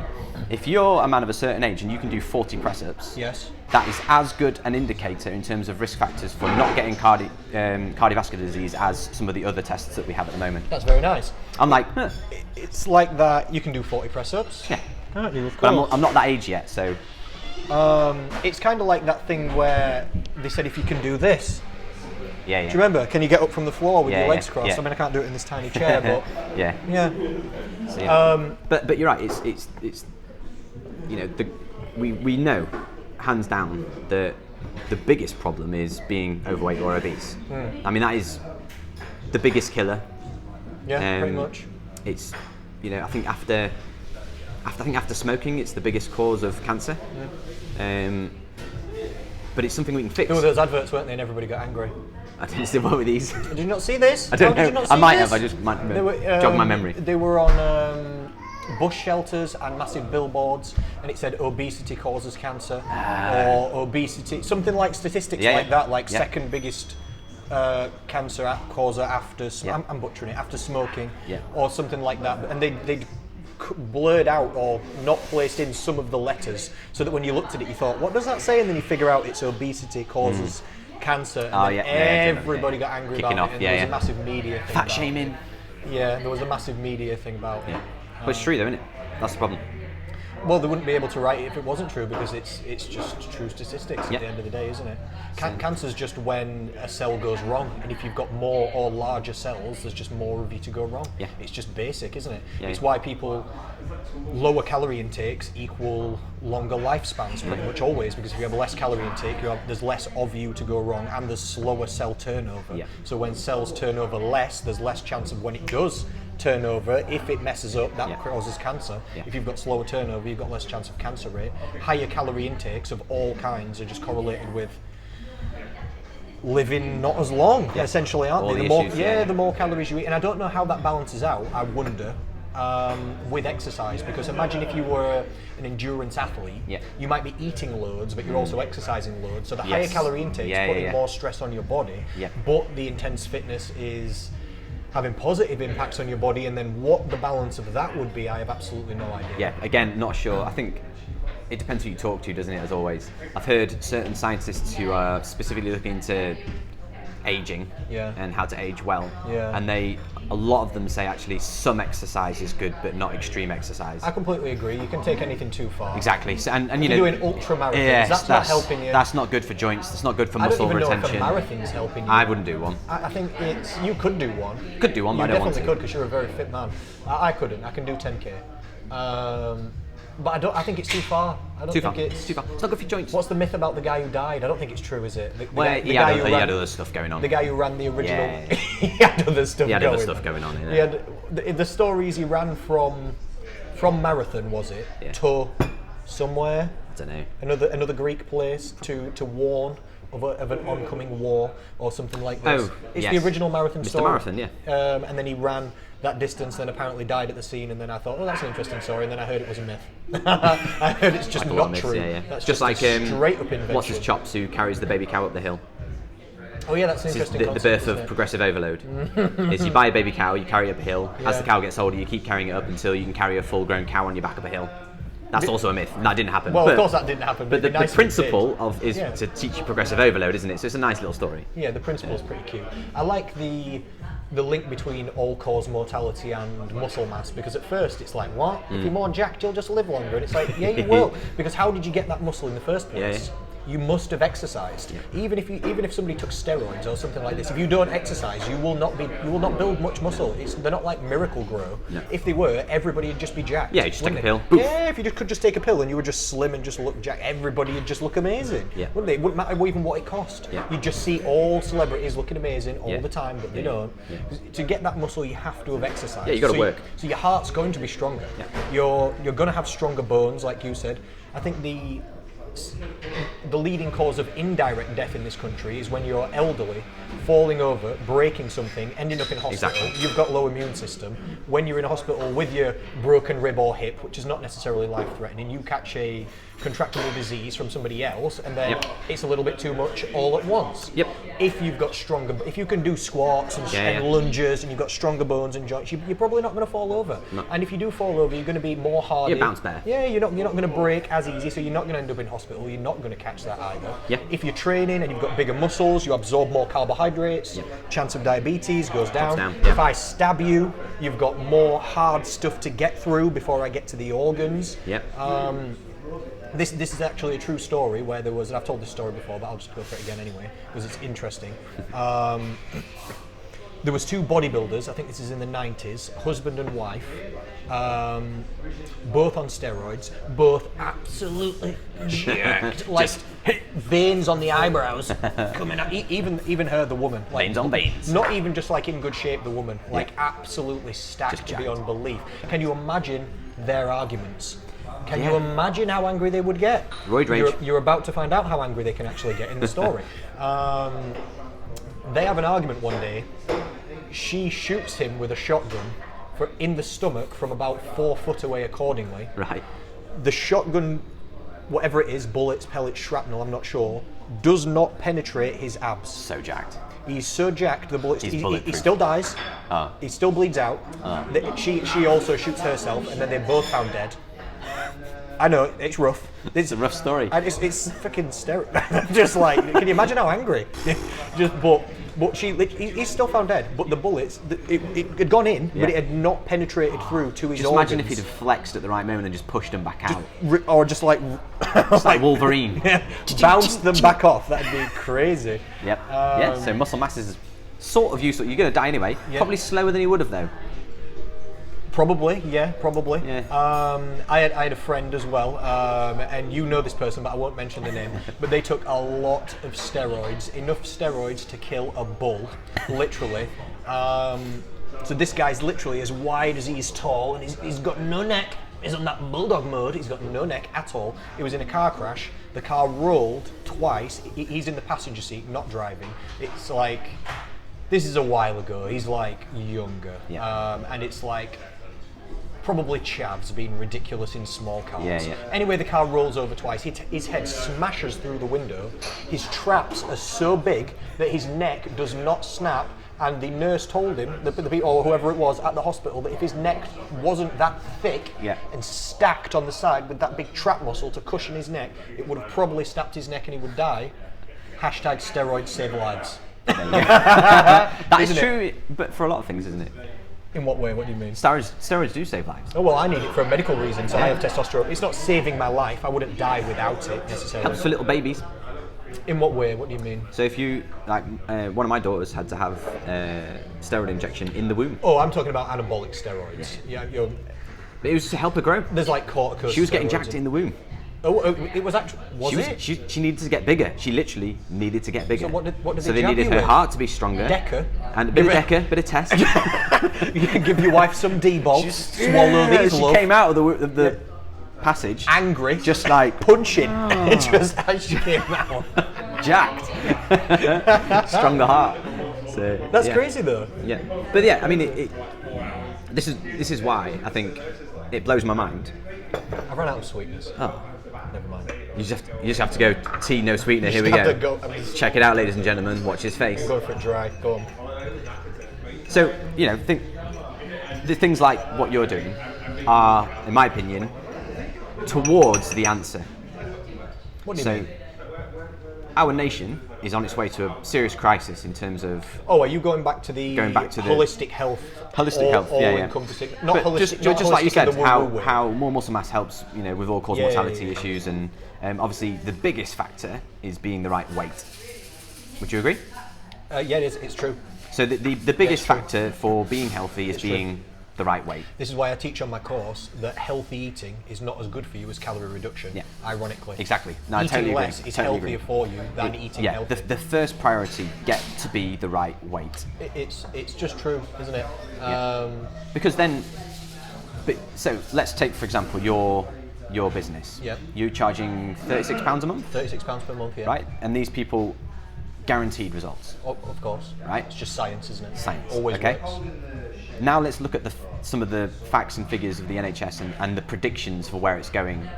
if you're a man of a certain age and you can do 40 press-ups, Yes. that is as good an indicator in terms of risk factors for not getting cardiovascular disease as some of the other tests that we have at the moment. That's very nice. I'm like, huh. It's like that. You can do 40 press-ups. Yeah. Can't you? Of But course. I'm not that age yet, so It's kind of like that thing where they said if you can do this. yeah. Do you remember? Can you get up from the floor with Yeah, your legs yeah, crossed? yeah. I mean, I can't do it in this tiny chair, but yeah. yeah. So, yeah. But you're right. It's you know, we know hands down that the biggest problem is being overweight or obese. I mean, that is the biggest killer. Yeah, pretty much. It's, you know, I think after smoking, it's the biggest cause of cancer. But it's something we can fix. There were those adverts, weren't they? And everybody got angry. I didn't see what with these. Did you not see this? I don't Did you know. not I see might this? have. I just might They were, jog my memory. They were on bush shelters and massive billboards, and it said obesity causes cancer, or obesity, something like statistics like that, like second biggest cancer causer after, I'm butchering it, after smoking, or something like that. And they blurred out or not placed in some of the letters, so that when you looked at it, you thought, what does that say? And then you figure out it's obesity causes cancer, and then everybody got angry Kicking about off, it, and there was a massive media thing. Fat shaming. Yeah, there was a massive media thing about it. But it's true though, isn't it? That's the problem. Well, they wouldn't be able to write it if it wasn't true, because it's just true statistics at the end of the day, isn't it? Cancer's just when a cell goes wrong, and if you've got more or larger cells, there's just more of you to go wrong. Yeah. It's just basic, isn't it? Yeah, It's why people lower calorie intakes equal longer lifespans pretty much always, because if you have less calorie intake, there's less of you to go wrong, and there's slower cell turnover. Yeah. So when cells turn over less, there's less chance of when it does turnover, if it messes up, that causes cancer. If you've got slower turnover, you've got less chance of cancer rate. Higher calorie intakes of all kinds are just correlated with living not as long, essentially, aren't All they? the more, issues, the more calories you eat. And I don't know how that balances out, I wonder, with exercise, because imagine if you were an endurance athlete, you might be eating loads, but you're also exercising loads. So the higher calorie intake is putting more stress on your body, but the intense fitness is having positive impacts on your body, and then what the balance of that would be, I have absolutely no idea. Yeah, again, not sure. I think it depends who you talk to, doesn't it, as always. I've heard certain scientists who are specifically looking into aging and how to age well, and a lot of them say actually some exercise is good, but not extreme exercise. I completely agree. You can take anything too far. Exactly. So, and you you're know, doing ultra marathons, that's not helping you. That's not good for joints. That's not good for muscle retention. I don't even know if a marathon's helping you. I wouldn't do one. I think you could do one. Could do one, but I don't want to. You definitely could, because you're a very fit man. I couldn't. I can do 10k. But I think it's too far. I don't think it's too far. It's not good for joints. What's the myth about the guy who died? I don't think it's true, is it? He had other stuff going on. The guy who ran the original. He had other stuff going on. He had other stuff going on. He had the stories he ran from marathon, was it? To somewhere. I don't know. Another Greek place to warn of an oncoming war or something like this. It's the original marathon story. Mr. Marathon, yeah. And then he ran that distance, then apparently died at the scene, and then I thought, that's an interesting story, and then I heard it was a myth. I heard it's just not true. That's just like straight up invention. What's his chops who carries the baby cow up the hill? Oh yeah, that's an interesting concept. The birth of progressive overload is you buy a baby cow, you carry it up a hill. As the cow gets older, you keep carrying it up until you can carry a full-grown cow on your back up a hill. That's also a myth. That didn't happen. Well, of course that didn't happen. But the principle is to teach you progressive overload, isn't it? So it's a nice little story. Yeah, the principle's pretty cute. I like the link between all-cause mortality and muscle mass, because at first it's like, what? If you're more jacked, you'll just live longer. And it's like, yeah, you will. Because how did you get that muscle in the first place? You must have exercised. Even if somebody took steroids or something like this, if you don't exercise, you will not build much muscle. They're not like Miracle Grow. No. If they were, everybody would just be jacked. Yeah, you just take a pill. Yeah, if you could just take a pill and you were just slim and just look jacked, everybody would just look amazing. Yeah. Wouldn't they? It wouldn't matter even what it cost. Yeah. You'd just see all celebrities looking amazing all the time, but they don't. Yeah. To get that muscle, you have to have exercised. Yeah, you got to work. So your heart's going to be stronger. Yeah. You're going to have stronger bones, like you said. I think the leading cause of indirect death in this country is when you're elderly, falling over, breaking something, ending up in hospital. Exactly. You've got low immune system. When you're in a hospital with your broken rib or hip, which is not necessarily life-threatening, you catch a contractable disease from somebody else, and then it's a little bit too much all at once. Yep. If you've got if you can do squats and lunges, and you've got stronger bones and joints, you're probably not going to fall over. No. And if you do fall over, you're going to be more hardy. You bounce better. Yeah, you're not going to break as easy, so you're not going to end up in hospital. You're not going to catch that either. Yeah. If you're training and you've got bigger muscles, you absorb more carbohydrates. Chance of diabetes goes down. If I stab you, you've got more hard stuff to get through before I get to the organs. This is actually a true story where there was, and I've told this story before, but I'll just go for it again anyway because it's interesting. There was two bodybuilders, I think this is in the 90s, husband and wife, both on steroids, both absolutely jacked, like veins on the eyebrows coming out. Even her, the woman, like, veins on veins. Not even just like in good shape, the woman, like absolutely stacked to beyond belief. Can you imagine their arguments? Can you imagine how angry they would get? Roid rage. You're about to find out how angry they can actually get in the story. They have an argument one day. She shoots him with a shotgun in the stomach from about 4 foot away accordingly. Right. The shotgun, whatever it is, bullets, pellets, shrapnel, I'm not sure, does not penetrate his abs. So jacked. He's so jacked, the bullets, he still dies, he still bleeds out. She also shoots herself, and then they're both found dead. I know, it's rough. It's a rough story. And it's freaking hysterical. Just like, can you imagine how angry? But he's still found dead. But the bullets, it had gone in, but it had not penetrated through to his organs. Just imagine if he'd have flexed at the right moment and just pushed them back out. Or just like... Just like Wolverine. Bounced them back off. That'd be crazy. Yep. So muscle mass is sort of useful. You're going to die anyway. Probably slower than you would have though. Probably, yeah, probably. Yeah. I had a friend as well, and you know this person, but I won't mention the name. But they took a lot of steroids, enough steroids to kill a bull, literally. So this guy's literally as wide as he's tall, and he's got no neck. He's on that bulldog mode. He's got no neck at all. He was in a car crash. The car rolled twice. He's in the passenger seat, not driving. It's like, this is a while ago. He's like younger, and it's like. Probably chavs being ridiculous in small cars. Anyway, the car rolls over twice. His head smashes through the window. His traps are so big that his neck does not snap. And the nurse told him, or whoever it was at the hospital, that if his neck wasn't that thick and stacked on the side with that big trap muscle to cushion his neck, it would have probably snapped his neck and he would die. Hashtag steroids save lives. That is true, but for a lot of things, isn't it? In what way? What do you mean? Steroids do save lives. Oh, well, I need it for a medical reason, so I have testosterone. It's not saving my life. I wouldn't die without it, necessarily. Helps for little babies. In what way? What do you mean? So if you, like, one of my daughters had to have steroid injection in the womb. Oh, I'm talking about anabolic steroids. But it was to help her grow. There's like corticosteroids. She was getting jacked in the womb. Oh, it was actually. She needed to get bigger. She literally needed to get bigger. So what did so they they needed her heart to be stronger. Deca. And a bit of Deca, bit of test. You can give your wife some D-bolts. Swallow these. She came out of the passage angry, just like punching. Just as she came out, jacked. Stronger heart. So that's crazy though. Yeah, but yeah, I mean, this is why I think it blows my mind. I've run out of sweetness. Oh. Never mind. You just have to go tea, no sweetener. Here we go. Check it out, ladies and gentlemen. Watch his face. Go for it dry. Go on. So the things like what you're doing are, in my opinion, towards the answer. What do you mean? Our nation is on its way to a serious crisis in terms of. Oh, are you going back to the holistic health? Holistic health, encompassing, not but holistic. Just like you said, how more muscle mass helps, with all-cause mortality issues, and obviously the biggest factor is being the right weight. Would you agree? Yeah, it is. It's true. So the biggest factor for being healthy is being the right weight. This is why I teach on my course that healthy eating is not as good for you as calorie reduction. Yeah. Ironically. Exactly. No, eating I totally less agree. is healthier for you than eating healthy. The first priority, get to be the right weight. It's just true, isn't it? Because then, so let's take for example your your business. Yep. You're charging £36 a month, £36 per month, yeah. right? And these people guaranteed results. Of course. Right. It's just science, isn't it? Science. Always okay. works. Now let's look at some of the facts and figures of the NHS and the predictions for where it's going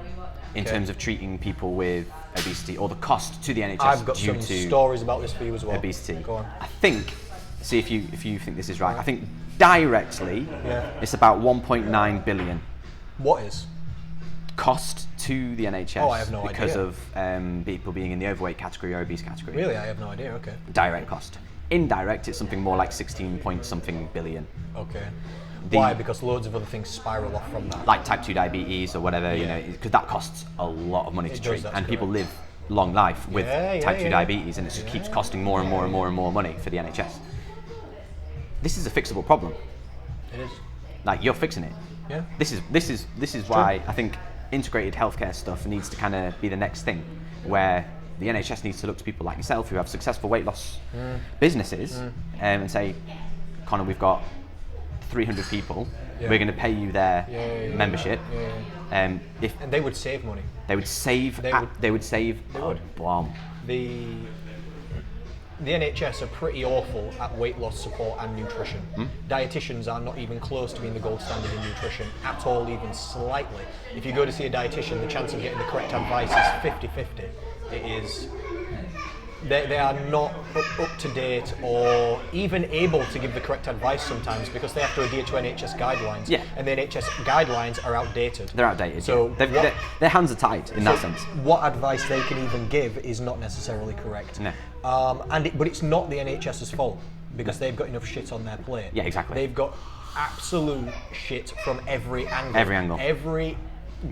in terms of treating people with obesity, or the cost to the NHS I've got due some to stories about this for you as well. obesity. Go on. I think, see if you think this is right. I think directly Yeah. it's about 1.9 billion What is? cost to the NHS Oh, I have no because idea. of people being in the overweight category or obese category. Really? I have no idea. Okay. Direct cost. Indirect, it's something more like 16 point something billion. Okay. Why? Because loads of other things spiral off from that. Like type 2 diabetes or whatever, you know, because that costs a lot of money to does, treat, that's and people correct. live long life with type 2 yeah. diabetes, and it just keeps costing more and more and more and more money for the NHS. This is a fixable problem. It is. Like, you're fixing it. Yeah. This is why I think integrated healthcare stuff needs to kind of be the next thing, where the NHS needs to look to people like yourself who have successful weight loss businesses and say, Connor, we've got 300 people. Yeah. We're going to pay you their membership. Yeah. If And they would save money. they would save, they would save a bomb. The NHS are pretty awful at weight loss support and nutrition. Dietitians are not even close to being the gold standard in nutrition at all, even slightly. If you go to see a dietitian, the chance of getting the correct advice is 50-50. It is. They are not up to date or even able to give the correct advice sometimes, because they have to adhere to NHS guidelines. Yeah. And the NHS guidelines are outdated. They're outdated. So their hands are tied in that sense. What advice they can even give is not necessarily correct. No. But it's not the NHS's fault, because they've got enough shit on their plate. Yeah, exactly. They've got absolute shit from every angle. Every angle. Every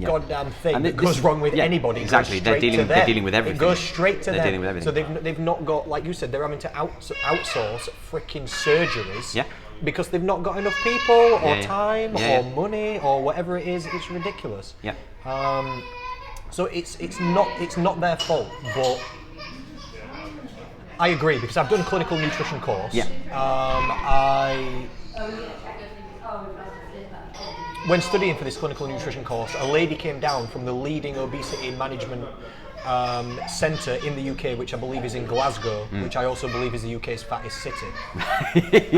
goddamn thing And that goes wrong with anybody. Exactly. Goes They're straight to them. dealing with everything. It goes straight to them. They're dealing with everything. So they've not got, like you said, they're having to outsource freaking surgeries. Yeah. Because they've not got enough people or time Yeah. or money or whatever it is. It's ridiculous. Yeah. So it's not their fault, but I agree, because I've done a clinical nutrition course. Yeah. When studying for this clinical nutrition course, a lady came down from the leading obesity management centre in the UK, which I believe is in Glasgow, which I also believe is the UK's fattest city.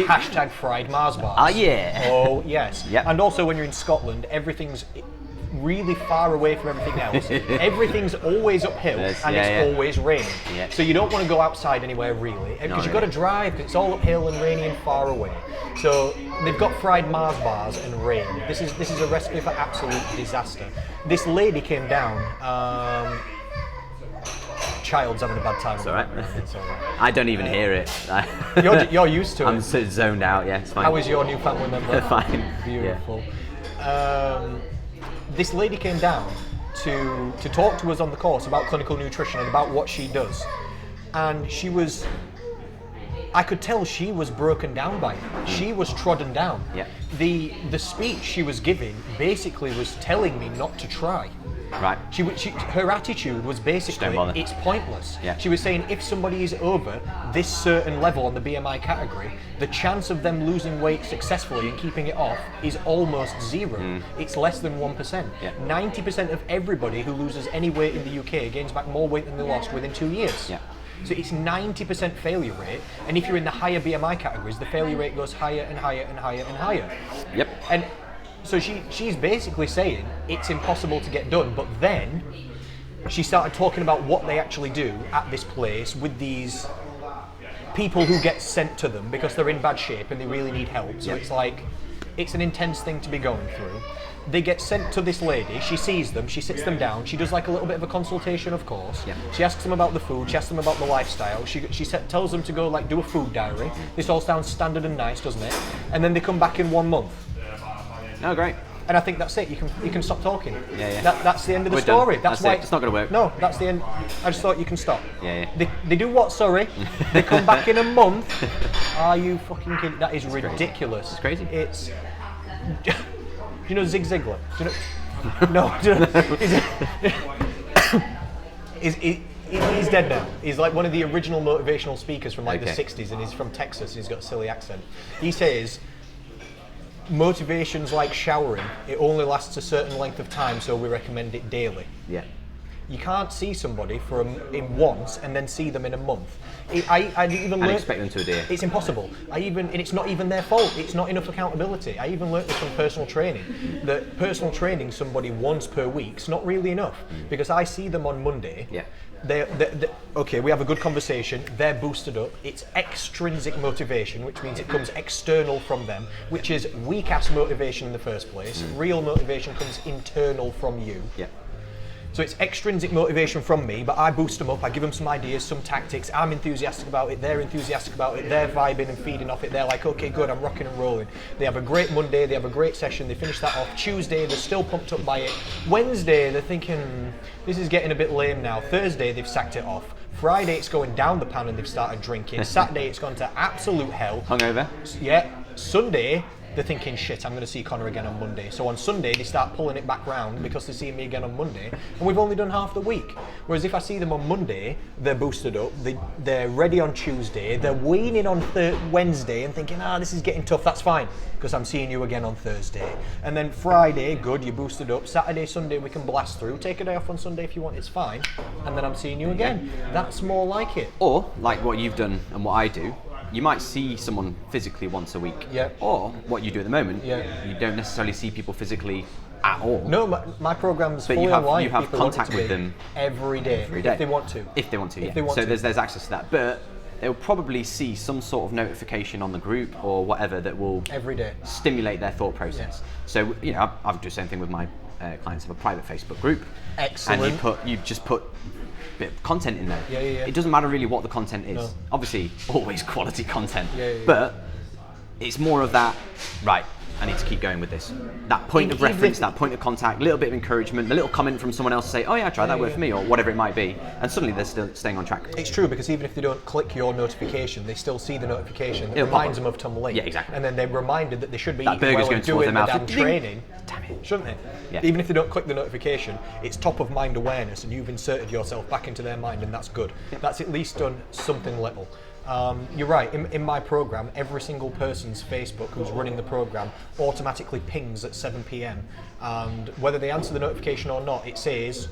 Hashtag fried Mars bars. Oh yeah. Oh yes. Yep. And also when you're in Scotland, everything's really far away from everything else. Everything's always uphill and it's always raining. Yeah. So you don't want to go outside anywhere really, because you've got to drive, 'cause it's all uphill and rainy and far away. So they've got fried Mars bars and rain. This is a recipe for absolute disaster. This lady came down. Child's having a bad time. It's all right. It's all right. I don't even hear it. You're used to it. I'm so zoned out. Yeah, it's fine. How is your new family member? Fine. Beautiful. This lady came down to talk to us on the course about clinical nutrition and about what she does. And I could tell she was broken down by it. She was trodden down. Yeah. The speech she was giving basically was telling me not to try. Right. Her attitude was basically, bother. it's pointless. Yeah. She was saying if somebody is over this certain level on the BMI category, the chance of them losing weight successfully and keeping it off is almost zero. It's less than 1%. Yeah. 90% of everybody who loses any weight in the UK gains back more weight than they lost within 2 years. Yeah. So it's 90% failure rate, and if you're in the higher BMI categories, the failure rate goes higher and higher and higher and higher. Yep. And so she's basically saying it's impossible to get done, but then she started talking about what they actually do at this place with these people who get sent to them because they're in bad shape and they really need help. So it's like, it's an intense thing to be going through. They get sent to this lady, she sees them, she sits them down, she does like a little bit of a consultation, of course. Yeah. She asks them about the food, she asks them about the lifestyle, she tells them to go like do a food diary. This all sounds standard and nice, doesn't it? And then they come back in 1 month. No, great. And I think that's it. You can stop talking. Yeah. That's the end of the We're done. story. That's why it. It's not going to work. No, that's the end. I just thought you can stop. Yeah. They do what? Sorry. They come back in a month. Are you fucking kidding? That is ridiculous. It's crazy. It's. Do you know Zig Ziglar? Do you know? No. Do you know, he's dead now. He's like one of the original motivational speakers from like the 60s, and he's from Texas. He's got a silly accent. He says, motivation's like showering. It only lasts a certain length of time, so we recommend it daily. Yeah. You can't see somebody in once and then see them in a month. I even And learned, expect them to adhere. it's impossible. And it's not even their fault. It's not enough accountability. I even learned this from personal training, that personal training somebody once per week's not really enough, because I see them on Monday. Yeah. Okay, we have a good conversation, they're boosted up, it's extrinsic motivation, which means it comes external from them, which is weak-ass motivation in the first place. Real motivation comes internal from you. Yeah. So it's extrinsic motivation from me, but I boost them up, I give them some ideas, some tactics, I'm enthusiastic about it, they're enthusiastic about it, they're vibing and feeding off it, they're like, okay, good, I'm rocking and rolling. They have a great Monday, they have a great session, they finish that off. Tuesday, they're still pumped up by it. Wednesday, they're thinking, this is getting a bit lame now. Thursday, they've sacked it off. Friday, it's going down the pan and they've started drinking. Saturday, it's gone to absolute hell. Hungover. Yeah. Sunday, they're thinking, shit, I'm going to see Connor again on Monday. So on Sunday, they start pulling it back round because they're seeing me again on Monday. And we've only done half the week. Whereas if I see them on Monday, they're boosted up, they're ready on Tuesday, they're weaning on Wednesday and thinking, this is getting tough, that's fine, because I'm seeing you again on Thursday. And then Friday, good, you're boosted up. Saturday, Sunday, we can blast through. Take a day off on Sunday if you want, it's fine. And then I'm seeing you again. That's more like it. Or, like what you've done and what I do, you might see someone physically once a week. Yeah. Or what you do at the moment, Yeah. you don't necessarily see people physically at all. No, my program's But fully you have, online. you have People want it contact to with be them every day, if they want to. If they want to, If yeah. they want so to. there's access to that. But they'll probably see some sort of notification on the group or whatever that will Every day. stimulate their thought process. So, you know, I've done the same thing with my clients. Have a private Facebook group. Excellent. And you just put a bit of content in there. Yeah. It doesn't matter really what the content is. No. Obviously, always quality content. Yeah. But it's more of that, right, I need to keep going with this. That point of reference, that point of contact, a little bit of encouragement, a little comment from someone else to say, oh yeah, try that worked for me, or whatever it might be. And suddenly they're still staying on track. It's true, because even if they don't click your notification, they still see the tomorrow that It'll pop reminds up. them of Tom Lee. Yeah, exactly. And then they're reminded that they should be That eating burger's well going and towards doing their the mouth. damn training. Damn it. Shouldn't they? Yeah. Even if they don't click the notification, it's top of mind awareness and you've inserted yourself back into their mind, and that's good. Yeah. That's at least done something little. You're right, in my program, every single person's Facebook who's running the program automatically pings at 7 p.m. And whether they answer the notification or not, it says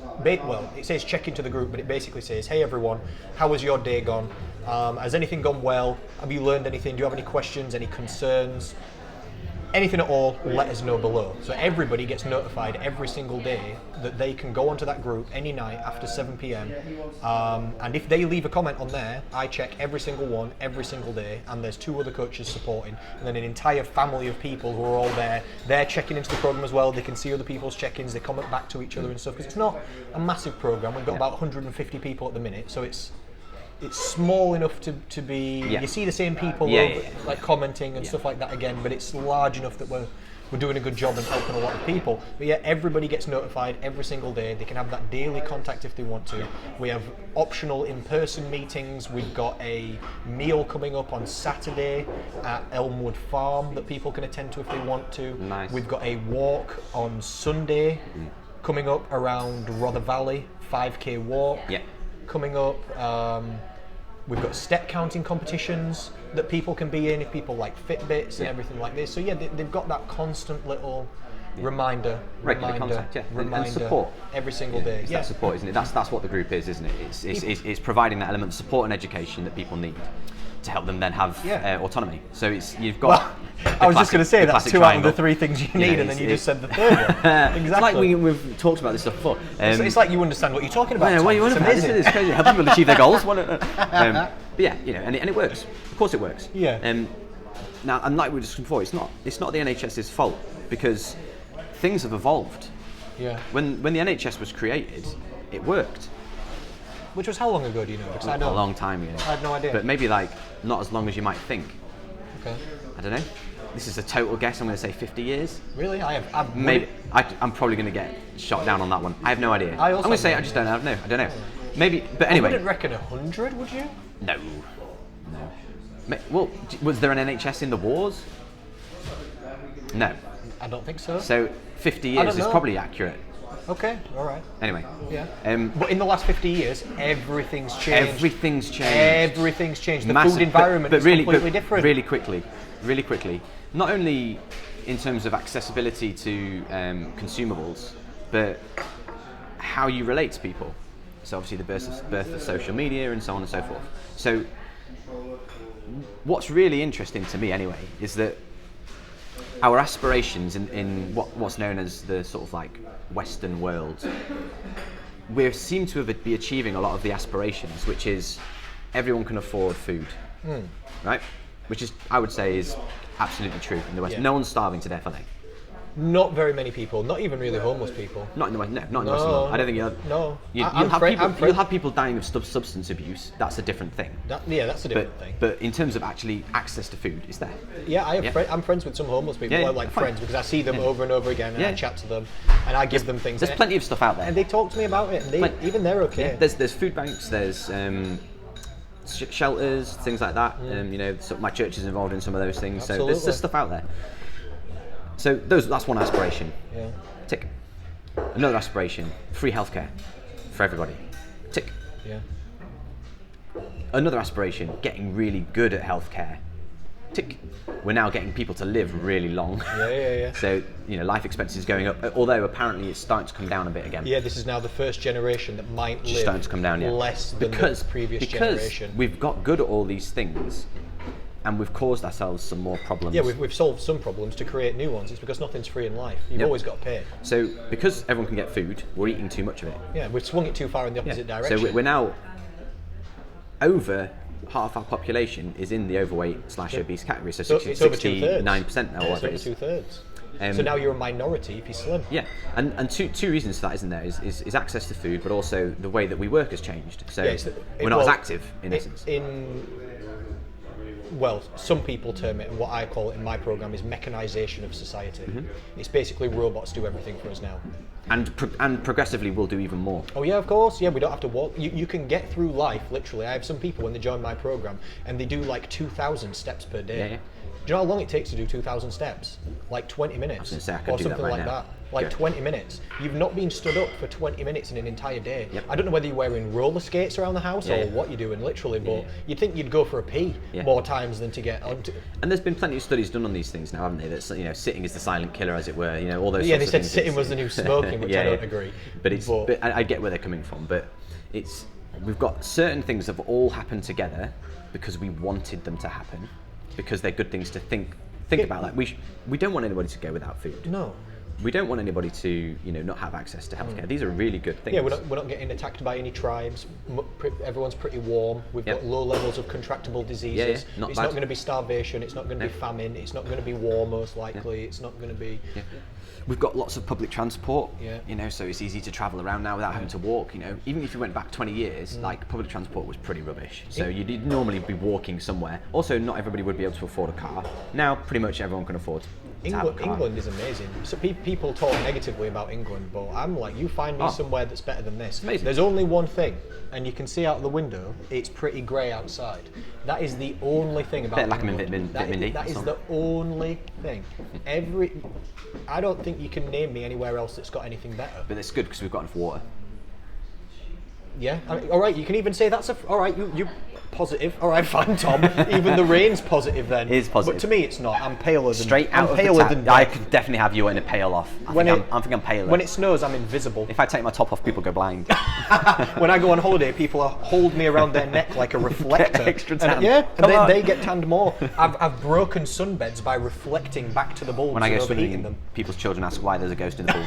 check into the group, but it basically says, hey everyone, how has your day gone? Has anything gone well? Have you learned anything? Do you have any questions, any concerns? Anything at all, let us know below. So everybody gets notified every single day that they can go onto that group any night after 7 p.m. And if they leave a comment on there, I check every single one, every single day, and there's 2 other coaches supporting, and then an entire family of people who are all there. They're checking into the program as well. They can see other people's check-ins, they comment back to each other and stuff, because it's not a massive program. We've got about 150 people at the minute, so it's small enough to be. Yeah. You see the same people like commenting and stuff like that again, but it's large enough that we're doing a good job and helping a lot of people. But yeah, everybody gets notified every single day. They can have that daily contact if they want to. We have optional in-person meetings. We've got a meal coming up on Saturday at Elmwood Farm that people can attend to if they want to. Nice. We've got a walk on Sunday coming up around Rother Valley, 5k walk. Yeah. Coming up, we've got step counting competitions that people can be in if people like Fitbits and everything like this. So yeah, they've got that constant little reminder contact, and support every single day. It's that support, isn't it? That's what the group is, isn't it? It's providing that element of support and education that people need to help them then have autonomy. So you've got. Well, I was just going to say that's 2 out of the 3 things you need, and then you just said the third one. Exactly. It's like we've talked about this stuff before. It's like you understand what you're talking about. Yeah, what you want it's about amazing. this is crazy. Help people achieve their goals. But yeah, you know, and it works. Of course, it works. Yeah. Now, and like we were discussing before, it's not the NHS's fault, because things have evolved. Yeah. When the NHS was created, it worked. Which was how long ago, do you know? Because I A don't. long time ago. I had no idea. But maybe like not as long as you might think. Okay. I don't know. This is a total guess. I'm going to say 50 years. Really? Maybe. I'm probably going to get shot down on that one. I have no idea. I also I'm going to say have I no just don't know. I don't know. Maybe. But anyway. I wouldn't reckon 100, would you? No. Well, was there an NHS in the wars? No. I don't think so. So 50 years is probably accurate. Okay, all right. Anyway. Yeah. But in the last 50 years, everything's changed. Everything's changed. Everything's changed. The food environment is completely different. Really quickly. Not only in terms of accessibility to consumables, but how you relate to people. So obviously the birth of social media and so on and so forth. So what's really interesting to me anyway is that our aspirations in what's known as the sort of like Western world, we seem to be achieving a lot of the aspirations, which is everyone can afford food, right? Which is, I would say, is absolutely true in the West. Yeah. No one's starving to death, are they? Not very many people, not even really homeless people. Not in the West. No, not in the West. I don't think you'll have. No. You'll have people dying of substance abuse. That's a different thing. That's a different thing. But in terms of actually access to food, it's there. Yeah, I'm friends with some homeless people. Yeah, I'm like fine. friends because I see them over and over again, and I chat to them, and I give them things. There's plenty of stuff out there. And they talk to me about it, and even they're okay. Yeah, there's food banks. There's shelters, things like that. So my church is involved in some of those things. Absolutely. So there's stuff out there. So that's one aspiration. Yeah. Tick. Another aspiration: free healthcare for everybody. Tick. Yeah. Another aspiration: getting really good at healthcare. Tick. We're now getting people to live really long. Yeah. So life expectancy is going up. Although apparently it's starting to come down a bit again. Yeah, this is now the first generation that might live starting to come down, less than the previous generation. Because we've got good at all these things, and we've caused ourselves some more problems. Yeah, we've solved some problems to create new ones. It's because nothing's free in life. You've always got to pay. So because everyone can get food, we're eating too much of it. Yeah, we've swung it too far in the opposite direction. So we're now over half our population is in the overweight/obese category. So it's over 2/3. 69% now. It's over 2/3. So now you're a minority if you're slim. Yeah, and two reasons for that, isn't there? Is access to food, but also the way that we work has changed. So we're not as active in essence. Well, some people term it, and what I call it in my program is mechanisation of society. It's basically robots do everything for us now. And progressively we'll do even more. Oh yeah, of course. Yeah, we don't have to walk. You can get through life, literally. I have some people when they join my program and they do like 2,000 steps per day. Yeah. Do you know how long it takes to do 2,000 steps? Like 20 minutes. I was going to say I could or do something that right like now. that. Like Good. 20 minutes. You've not been stood up for 20 minutes in an entire day. Yep. I don't know whether you're wearing roller skates around the house or what you're doing, literally, but you'd think you'd go for a pee more times than to get onto. And there's been plenty of studies done on these things now, haven't they? That sitting is the silent killer, as it were. All those. Yeah, sorts they of said things. sitting was the new smoking, which I don't agree. But I get where they're coming from. But we've got certain things that have all happened together because we wanted them to happen, because they're good things to think about. Like we don't want anybody to go without food. No. We don't want anybody to not have access to healthcare. These are really good things. Yeah, we're not getting attacked by any tribes. Everyone's pretty warm. We've got low levels of contractable diseases. Not it's bad. not going to be starvation. It's not going to be famine. It's not going to be war, most likely. It's not going to be. Yeah. We've got lots of public transport. Yeah. So it's easy to travel around now without having to walk. Even if you went back 20 years, like public transport was pretty rubbish. So you'd normally be walking somewhere. Also, not everybody would be able to afford a car. Now, pretty much everyone can afford. England is amazing. So people talk negatively about England, but I'm like, you find me somewhere that's better than this. Amazing. There's only one thing, and you can see out the window, it's pretty grey outside. That is the only thing about Bit like England. vitamin D. That is the only thing. I don't think you can name me anywhere else that's got anything better. But it's good because we've got enough water. Yeah. All right. You can even say that's all right. You positive. All right, fine, Tom. Even the rain's positive then. It is positive. But to me, it's not. I'm paler than. Straight out of the tap. I could definitely have you in a pail off. I think I'm paler. When it snows, I'm invisible. If I take my top off, people go blind. When I go on holiday, people hold me around their neck like a reflector. Get extra tan. And they get tanned more. I've broken sunbeds by reflecting back to the bulbs When I go and swimming, overheating them. people's children ask why there's a ghost in the pool.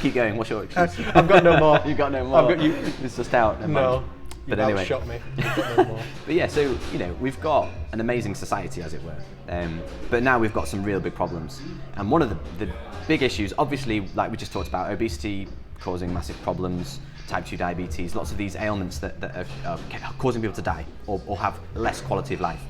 Keep going. What's your excuse? I've got no more. You've got no more. I've got you. It's just out. No. But anyway, shot me. I've got no more. But yeah, so we've got an amazing society, as it were. But now we've got some real big problems. And one of the big issues, obviously, like we just talked about, obesity causing massive problems, type 2 diabetes, lots of these ailments that are causing people to die or have less quality of life.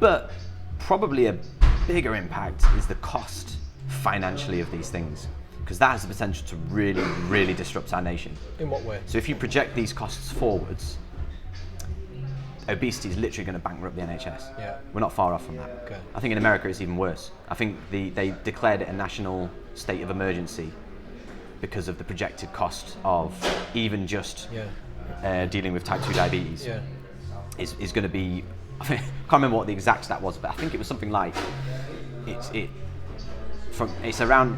But probably a bigger impact is the cost financially of these things, because that has the potential to really, really disrupt our nation. In what way? So if you project these costs forwards, obesity is literally going to bankrupt the NHS. Yeah. We're not far off from that. Okay. I think in America it's even worse. I think they declared it a national state of emergency because of the projected cost of even just dealing with type 2 diabetes is going to be I can't remember what the exact stat was, but I think it was something like it's around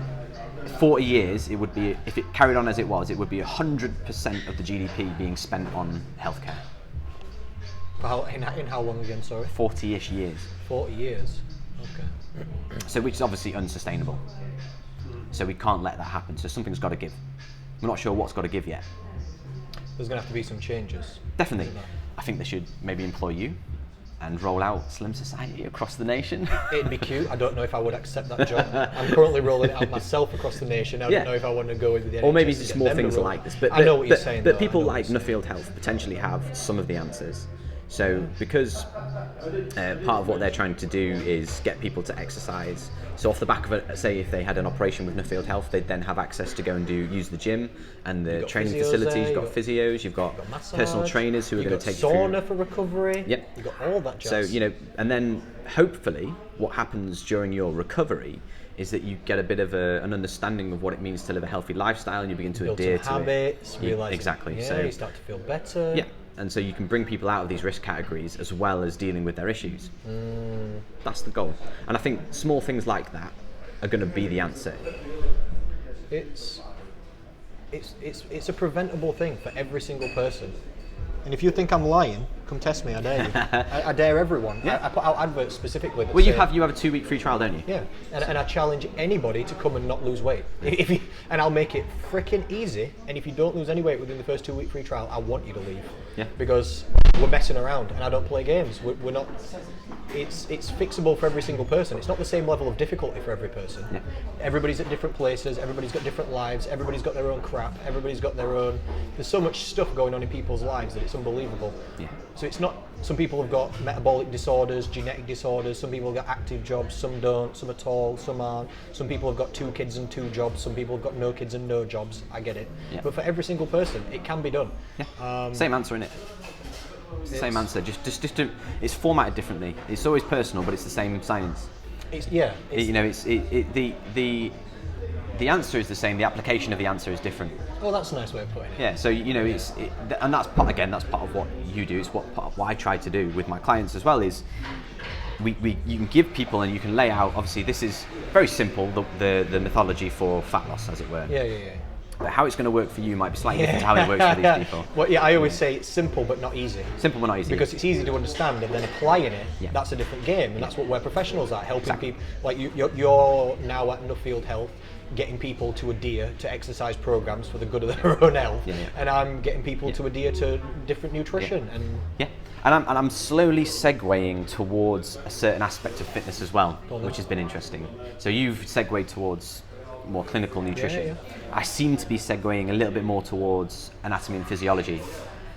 40 years. It would be, if it carried on as it was, it would be 100% of the GDP being spent on healthcare. In how long again? Sorry. 40-ish years. 40 years. Okay. So which is obviously unsustainable. So we can't let that happen. So something's got to give. We're not sure what's got to give yet. There's going to have to be some changes. Definitely. I think they should maybe employ you and roll out Slim Society across the nation. It'd be cute. I don't know if I would accept that job. I'm currently rolling it out myself across the nation. I don't know if I want to go with the NHS. Or maybe just more things like this. But I know what you're saying. But people like Nuffield Health potentially have some of the answers. So because part of what they're trying to do is get people to exercise. So off the back of it, say if they had an operation with Nuffield Health, they'd then have access to go and use the gym and the training facilities. You've got physios, you've got personal trainers who are going to take you through. Sauna for recovery. Yep. You've got all that jazz. So, you know, and then hopefully what happens during your recovery is that you get a bit of an understanding of what it means to live a healthy lifestyle, and you begin to adhere to habits, it. Realize exactly. Yeah, so you start to feel better. Yeah. And so you can bring people out of these risk categories as well as dealing with their issues. That's the goal. And I think small things like that are going to be the answer. It's a preventable thing for every single person. And if you think I'm lying, come test me. I dare you. I dare everyone. Yeah. I put out adverts specifically. Well, you have a 2-week free trial, don't you? Yeah, and I challenge anybody to come and not lose weight. And I'll make it freaking easy. And if you don't lose any weight within the first 2-week free trial, I want you to leave. Yeah. Because we're messing around, and I don't play games. We're not. It's fixable for every single person. It's not the same level of difficulty for every person. Yeah. Everybody's at different places. Everybody's got different lives. Everybody's got their own crap. Everybody's got their own. There's so much stuff going on in people's lives that it's unbelievable. Yeah. So it's not. Some people have got metabolic disorders, genetic disorders. Some people have got active jobs. Some don't. Some at all. Some aren't. Some people have got 2 kids and 2 jobs. Some people have got no kids and no jobs. I get it. Yeah. But for every single person, it can be done. Yeah. Same answer, innit? It's the same answer. Just it's formatted differently. It's always personal, but it's the same science. The answer is the same. The application of the answer is different. Oh, that's a nice way of putting it. Yeah. So and that's part of what you do. It's what I try to do with my clients as well. Is you can give people and you can lay out. Obviously, this is very simple. The methodology for fat loss, as it were. Yeah. But how it's going to work for you might be slightly different to how it works for these people. Well, yeah, I always say it's simple but not easy. Simple but not easy. Because it's easy to understand, and then applying it, that's a different game, and that's what we're professionals at, helping people. Like you're now at Nuffield Health, getting people to adhere to exercise programs for the good of their own health, and I'm getting people to adhere to different nutrition. And I'm slowly segueing towards a certain aspect of fitness as well, which has been interesting. So you've segued towards more clinical nutrition. Yeah. I seem to be segueing a little bit more towards anatomy and physiology.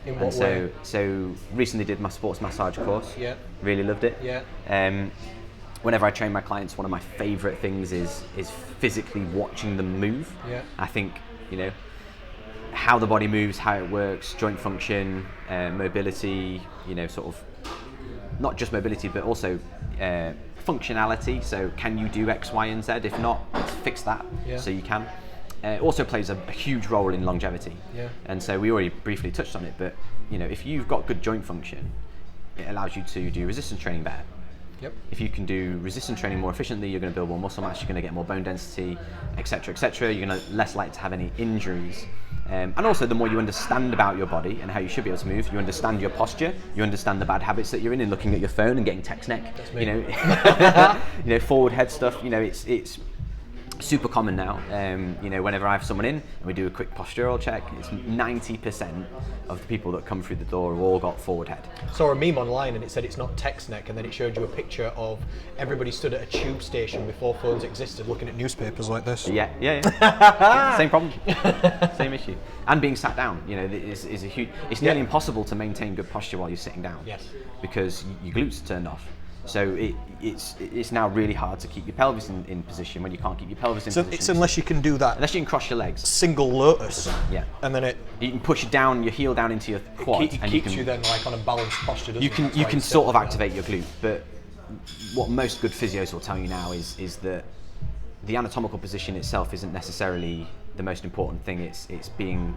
In what way? So recently did my sports massage course. Yeah. Really loved it. Yeah. Whenever I train my clients, one of my favourite things is physically watching them move. Yeah. I think, how the body moves, how it works, joint function, mobility, sort of not just mobility, but also functionality. So can you do X, Y, and Z? If not, let's fix that so you can. It also plays a huge role in longevity. Yeah. And so we already briefly touched on it, but if you've got good joint function, it allows you to do resistance training better. Yep. If you can do resistance training more efficiently, you're going to build more muscle mass, you're going to get more bone density, etc., etc. You're going to less likely to have any injuries. And also, the more you understand about your body and how you should be able to move, you understand your posture, you understand the bad habits that you're in looking at your phone and getting text neck. That's me. Forward head stuff. It's super common now. Whenever I have someone in and we do a quick postural check, it's 90% of the people that come through the door have all got forward head. Saw a meme online and it said it's not text neck, and then it showed you a picture of everybody stood at a tube station before phones existed looking at newspapers like this. Yeah. Same problem. Same issue. And being sat down, is a huge. It's nearly impossible to maintain good posture while you're sitting down. Yes. Because your glutes are turned off. So it's now really hard to keep your pelvis in position when you can't keep your pelvis in position. So it's unless you can do that. Unless you can cross your legs. Single lotus. Yeah. And then you can push your heel down into your quad. It keeps you then like on a balanced posture, doesn't it? You can sort of activate your glute, but what most good physios will tell you now is that the anatomical position itself isn't necessarily the most important thing. It's being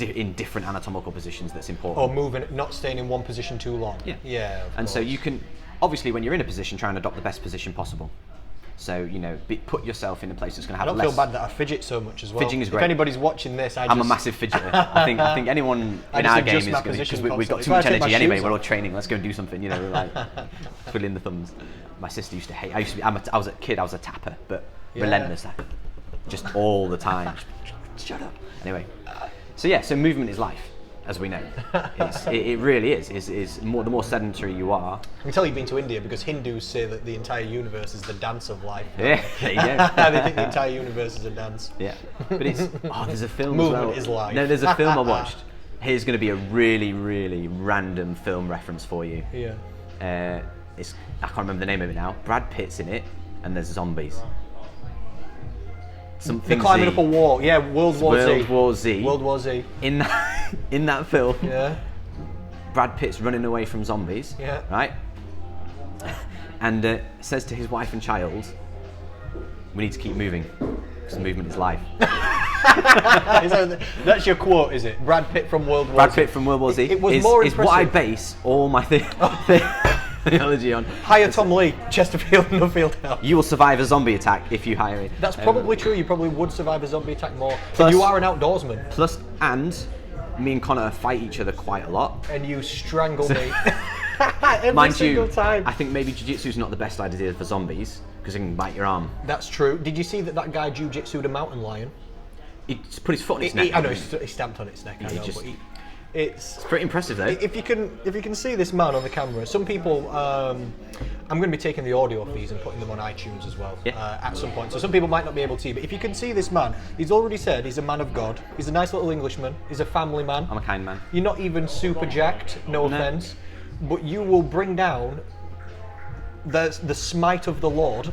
in different anatomical positions that's important. Or moving, not staying in one position too long. Yeah. Yeah. And so you can, obviously, when you're in a position, try and adopt the best position possible. So, you know, put yourself in a place that's going to have I less. don't feel bad that I fidget so much as well. Fidgeting is great. If anybody's watching this, I'm a massive fidgeter. I think anyone in our game is going to, because we've got too much energy anyway. We're all training. Let's go and do something. You know, we're like twiddling the thumbs. My sister used to hate. I was a kid. I was a tapper, but relentless tapper, just all the time. Shut up. Anyway, so yeah, so movement is life, as we know. It really is. The more sedentary you are. I can tell you've been to India because Hindus say that the entire universe is the dance of life. Yeah, there you go. They think the entire universe is a dance. Yeah, but it's there's a film Movement as well. is life. No, there's a film I watched. Here's going to be a really, really random film reference for you. Yeah. I can't remember the name of it now. Brad Pitt's in it, and there's zombies. They're climbing up a wall. Yeah, World War Z. World War Z. In that film, yeah, Brad Pitt's running away from zombies. Yeah. Right. And says to his wife and child, "We need to keep moving, because movement is life." That's your quote, is it? Brad Pitt from World War Z. Brad Pitt from World War Z. It was more is impressive. what I base all my theology on. Hire Tom Lee, Chesterfield, Nuffield Health. You will survive a zombie attack if you hire it. That's probably true. You probably would survive a zombie attack more. Plus- you are an outdoorsman. Plus, and me and Connor fight each other quite a lot. And you strangle me. Every Mind single you, time. I think maybe jiu-jitsu's not the best idea for zombies, because it can bite your arm. That's true. Did you see that guy jiu-jitsu'd a mountain lion? He put his foot in its neck. I know, he stamped on its neck. I know, just- but it's Pretty impressive though. if you can see this man on the camera, some people, I'm going to be taking the audio feeds and putting them on iTunes as well at some point. So some people might not be able to see, but if you can see this man, he's already said he's a man of God. He's a nice little Englishman. He's a family man. I'm a kind man. You're not even super jacked, no offense, but you will bring down the smite of the Lord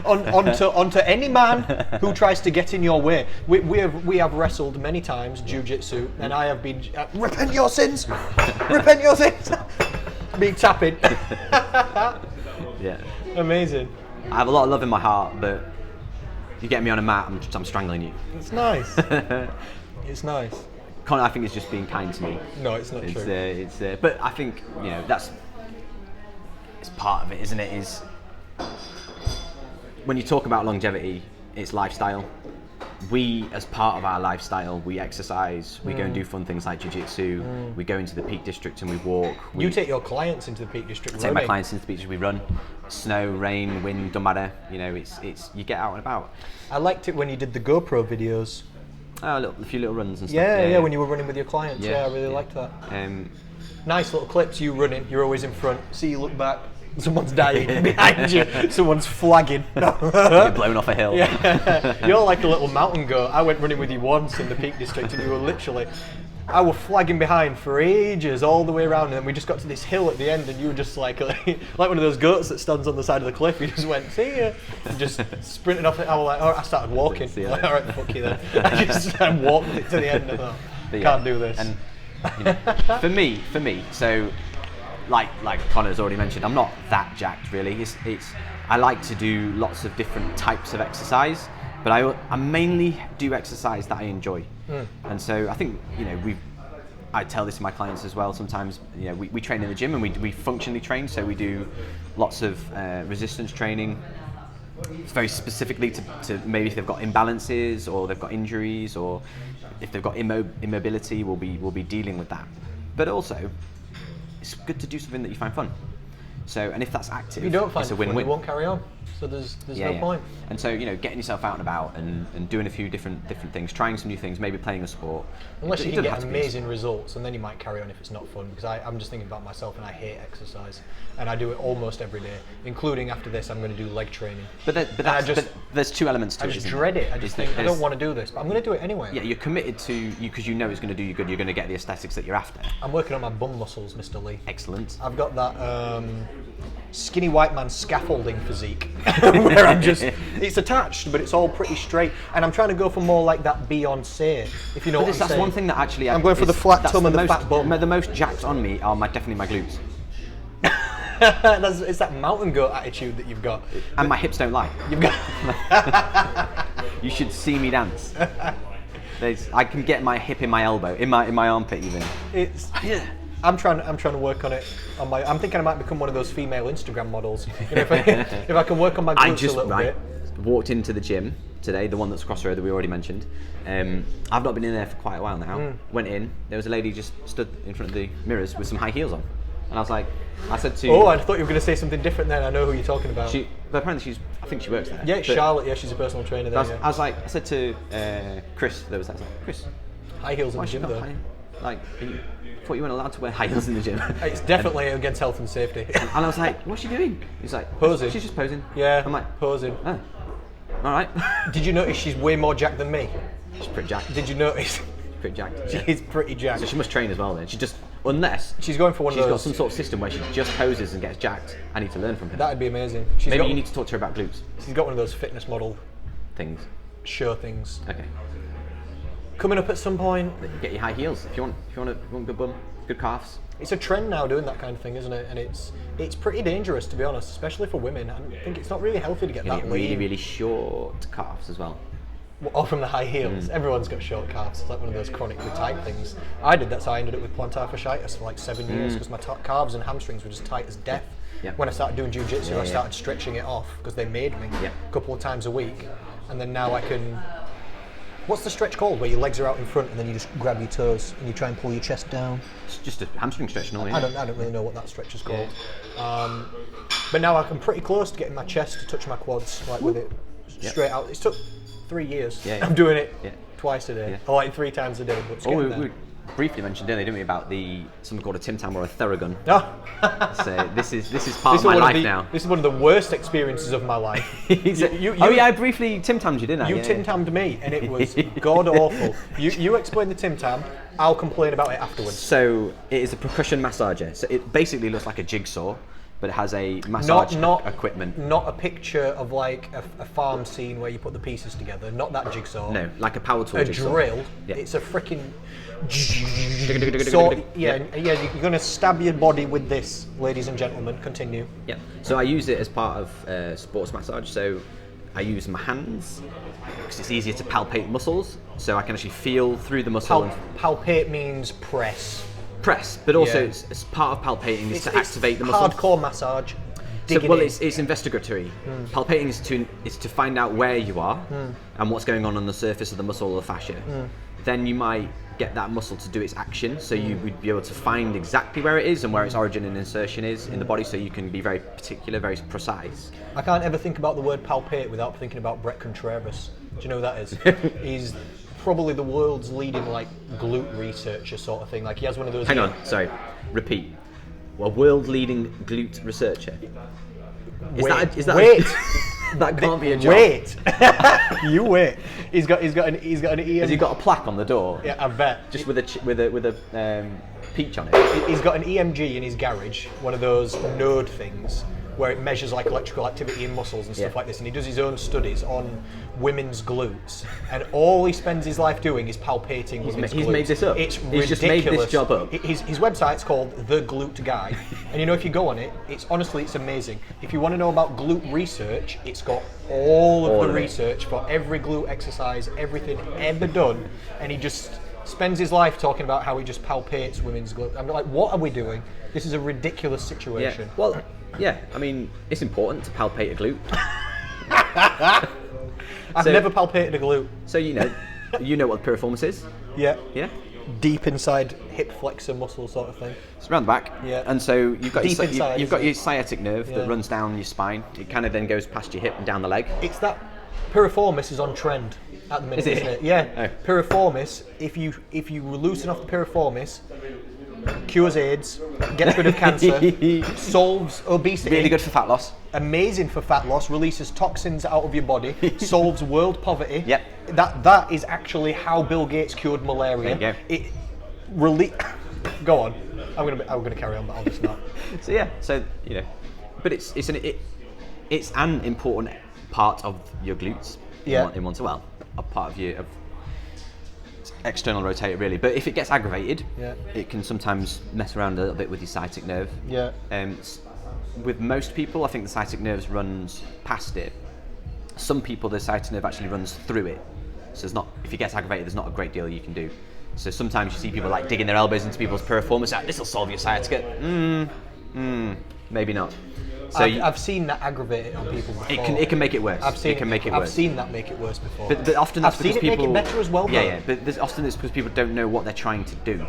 onto any man who tries to get in your way. We have wrestled many times jiu-jitsu, and I have been repent your sins, repent your sins, being tapping. Yeah. Amazing. I have a lot of love in my heart, but you get me on a mat, I'm strangling you. It's nice. It's nice. Connor, I think, is just being kind to me. No, it's not true. But I think, you know, it's part of it, isn't it? Is when you talk about longevity, it's lifestyle. We, as part of our lifestyle, we exercise, we go and do fun things like jiu-jitsu, we go into the Peak District and we walk. You take your clients into the Peak District. I take my clients into the Peak District, we run. Snow, rain, wind, don't matter. You know, it's you get out and about. I liked it when you did the GoPro videos. Oh, a few little runs and stuff. Yeah, when you were running with your clients. Yeah, I really liked that. Nice little clips, you running, you're always in front. See you look back, someone's dying behind you, someone's flagging. You're blown off a hill. Yeah. You're like a little mountain goat. I went running with you once in the Peak District and you were literally, I was flagging behind for ages all the way around, and then we just got to this hill at the end and you were just like one of those goats that stands on the side of the cliff. You just went, see ya, and just sprinted off it. I was like, I started walking. Like, all right, fuck you then. I walked it to the end and I thought, can't do this. And you know, for me, so like Connor's already mentioned, I'm not that jacked really. I like to do lots of different types of exercise, but I mainly do exercise that I enjoy. And so I think, you know, I tell this to my clients as well. Sometimes, you know, we train in the gym and we functionally train, so we do lots of resistance training. It's very specifically to maybe if they've got imbalances or they've got injuries, or if they've got immobility, we'll be dealing with that. But also, it's good to do something that you find fun. So, and if that's active, if you don't find it's a it fun, win-win. you won't carry on. So there's no point. And so, you know, getting yourself out and about and doing a few different things, trying some new things, maybe playing a sport. Unless you can get amazing results, and then you might carry on if it's not fun. Because I'm just thinking about myself, and I hate exercise, and I do it almost every day, incling after this. I'm going to do leg training. But there's two elements to it. I just dread it. I just think I don't want to do this, but I'm going to do it anyway. Yeah, you're committed to you because you know it's going to do you good. You're going to get the aesthetics that you're after. I'm working on my bum muscles, Mr. Lee. Excellent. I've got that skinny white man scaffolding physique, where I'm just, it's attached, but it's all pretty straight, and I'm trying to go for more like that Beyonce, if you know what I'm saying. That's one thing that actually I'm going for the flat tum and the fat bum. The most jacked on me are definitely my glutes. It's that mountain goat attitude that you've got. And my hips don't lie. You've got. You should see me dance. I can get my hip in my elbow, in my armpit even. It's. I'm trying to work on it. I'm thinking I might become one of those female Instagram models. You know, if I can work on my glutes a little bit. Walked into the gym today, the one that's across the road that we already mentioned. I've not been in there for quite a while now. Went in, there was a lady just stood in front of the mirrors with some high heels on. And I was like, I said to... Oh, I thought you were going to say something different then. I know who you're talking about. But apparently I think she works there. Yeah, it's Charlotte. Yeah, she's a personal trainer there. I said to Chris, I was like, Chris, high heels in the gym though. I thought you weren't allowed to wear high heels in the gym. It's definitely against health and safety. And I was like, what's she doing? He's like, posing. She's just posing. Yeah, I'm like, posing. Oh, all right. Did you notice she's way more jacked than me? She's pretty jacked. Did you notice? She's pretty jacked. She's pretty jacked. So she must train as well then. She just, unless she's going for one of those. She's got some sort of system where she just poses and gets jacked. I need to learn from her. That'd be amazing. Maybe you need to talk to her about glutes. She's got one of those fitness model things. Show things. Okay. Coming up at some point. Get your high heels if you want a good bum, good calves. It's a trend now doing that kind of thing, isn't it? And it's pretty dangerous, to be honest, especially for women. I think it's not really healthy to get that really, lean. really short calves as well. Or from the high heels. Everyone's got short calves. It's like one of those chronically tight things. I did that, so I ended up with plantar fasciitis for like 7 years because my calves and hamstrings were just tight as death. Yeah. When I started doing jiu-jitsu, I started stretching it off because they made me a couple of times a week. And then now I can... What's the stretch called, where your legs are out in front and then you just grab your toes and you try and pull your chest down? It's just a hamstring stretch, no? I don't really know what that stretch is called. But now I'm pretty close to getting my chest to touch my quads, like with it straight out. It took 3 years. I'm doing it twice a day, or like 3 times a day. But we briefly mentioned, didn't we, about something called a Tim Tam or a Theragun. So this is part of my life now. This is one of the worst experiences of my life. I briefly Tim Tammed you, didn't I? You Tim Tammed me, and it was god awful. You explain the Tim Tam. I'll complain about it afterwards. So it is a percussion massager. So it basically looks like a jigsaw, but it has a massage equipment. Not a picture of like a farm scene where you put the pieces together. Not that jigsaw. No, like a power tool. A jigsaw. drill. Yeah. It's a freaking. So you're going to stab your body with this, ladies and gentlemen. Continue. Yeah. So I use it as part of sports massage. So I use my hands because it's easier to palpate muscles. So I can actually feel through the muscle. Palpate means press. But also it's part of palpating is to activate the muscle. Hardcore massage. It's investigatory. Palpating is to find out where you are and what's going on the surface of the muscle or the fascia. Then you might get that muscle to do its action, so you would be able to find exactly where it is and where its origin and insertion is in the body, so you can be very particular, very precise. I can't ever think about the word palpate without thinking about Brett Contreras. Do you know who that is? He's probably the world's leading like glute researcher sort of thing. Like he has one of those. Hang on, sorry. Repeat. A world leading glute researcher. Wait. That can't be a job. Wait. You wait. He's got an EM. Has he got a plaque on the door? Yeah, I bet. Just with a peach on it. He's got an EMG in his garage, one of those node things where it measures like electrical activity in muscles and stuff like this, and he does his own studies on women's glutes, and all he spends his life doing is palpating women's glutes. He's made this up. It's ridiculous. He's just made this job up. His website's called The Glute Guy, and you know, if you go on it, it's amazing. If you want to know about glute research, it's got all of the research for every glute exercise, everything ever done, and he just spends his life talking about how he just palpates women's glutes. I'm like, what are we doing? This is a ridiculous situation. Yeah. Well, yeah, I mean, it's important to palpate a glute. I've never palpated a glute. So you know what the piriformis is? Yeah. Yeah? Deep inside hip flexor muscle sort of thing. It's around the back. Yeah. And so you've got you've got your sciatic nerve that runs down your spine. It kind of then goes past your hip and down the leg. It's that piriformis is on trend at the minute, isn't it? Yeah. Oh. Piriformis, if you loosen off the piriformis, cures AIDS, gets rid of cancer, solves obesity. Really good for fat loss. Amazing for fat loss, releases toxins out of your body, solves world poverty. Yep. That is actually how Bill Gates cured malaria. There you go. Go on. I'm gonna carry on, but I'll just not. So yeah, but it's an important part of your glutes. In one, well, a part of your external rotator really. But if it gets aggravated, it can sometimes mess around a little bit with your sciatic nerve. Yeah. With most people, I think the sciatic nerve runs past it. Some people, the sciatic nerve actually runs through it. So it's not, if he gets aggravated, there's not a great deal you can do. So sometimes you see people like digging their elbows into people's piriformis. Like, this will solve your sciatica. Maybe not. So I've seen that aggravate it on people before. It can make it worse. I've seen that make it worse before. But often that's because people. I've seen it make it better as well. Though. Yeah. But often it's because people don't know what they're trying to do.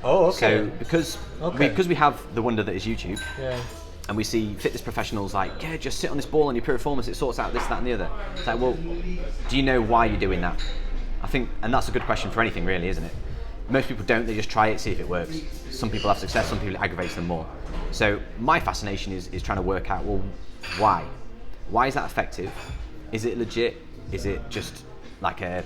Oh, okay. So because we have the wonder that is YouTube. Yeah. And we see fitness professionals like, yeah, just sit on this ball on your piriformis, it sorts out this, that, and the other. It's like, well, do you know why you're doing that? I think, and that's a good question for anything really, isn't it? Most people don't, they just try it, see if it works. Some people have success, some people it aggravates them more. So my fascination is trying to work out, well, why? Why is that effective? Is it legit? Is it just like a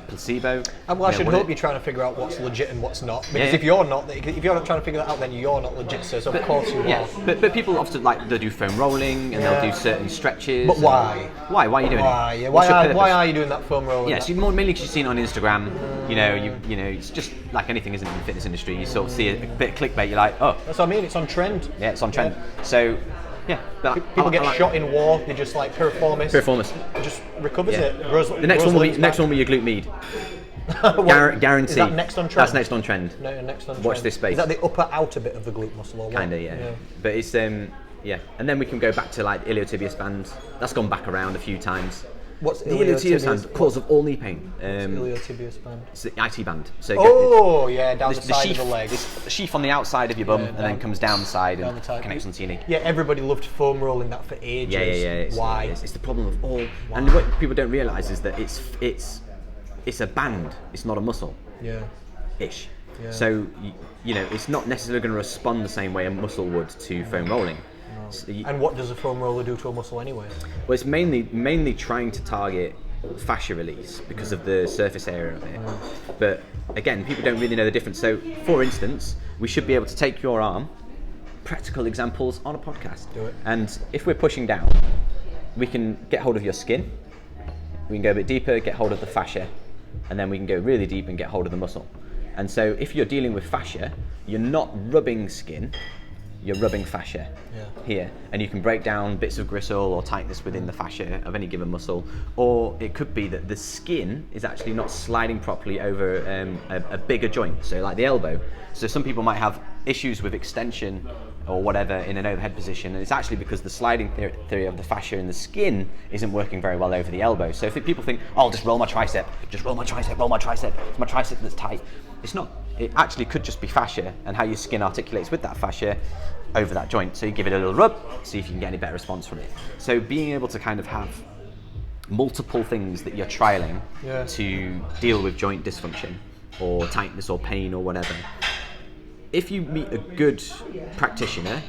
placebo? Well, I should hope you're trying to figure out what's legit and what's not. Because if you're not trying to figure that out, then you're not legit. So of course you are. But people often they'll do foam rolling and they'll do certain stretches. But why? Why are you doing it? Yeah. Why are you doing that foam rolling? Yeah, so mainly because you've seen it on Instagram. You know, it's just like anything, isn't it, in the fitness industry? You sort of see a bit of clickbait. You're like, oh, that's what I mean. It's on trend. Yeah, it's on trend. Yeah. So. Yeah, people get shot in war. They just like piriformis. It just recovers it. The next one will be your glute med. Guaranteed. Is that next on trend? That's next on trend. Watch this space. Is that the upper outer bit of the glute muscle? Or Kinda, yeah. But it's and then we can go back to like iliotibial band. That's gone back around a few times. What's the iliotibial band? Cause of all knee pain. Iliotibial band. It's the IT band. So down the side sheath, of the leg. The sheath on the outside of your bum, and then comes down the side and connects onto your knee. Yeah, everybody loved foam rolling that for ages. Yeah. Why? It's the problem of all. And what people don't realise is that it's a band. It's not a muscle. Yeah. Ish. Yeah. So it's not necessarily going to respond the same way a muscle would to foam rolling. And what does a foam roller do to a muscle anyway? Well, it's mainly trying to target fascia release because of the surface area of it. But again, people don't really know the difference. So, for instance, we should be able to take your arm, practical examples on a podcast. Do it. And if we're pushing down, we can get hold of your skin, we can go a bit deeper, get hold of the fascia, and then we can go really deep and get hold of the muscle. And so if you're dealing with fascia, you're not rubbing skin, you're rubbing fascia here, and you can break down bits of gristle or tightness within the fascia of any given muscle, or it could be that the skin is actually not sliding properly over a bigger joint, so like the elbow. So some people might have issues with extension or whatever in an overhead position, and it's actually because the sliding theory of the fascia in the skin isn't working very well over the elbow. So if people think, oh, I'll just roll my tricep, it's my tricep that's tight. It's not. It actually could just be fascia and how your skin articulates with that fascia over that joint. So you give it a little rub, see if you can get any better response from it. So being able to kind of have multiple things that you're trialing to deal with joint dysfunction or tightness or pain or whatever. If you meet a good practitioner,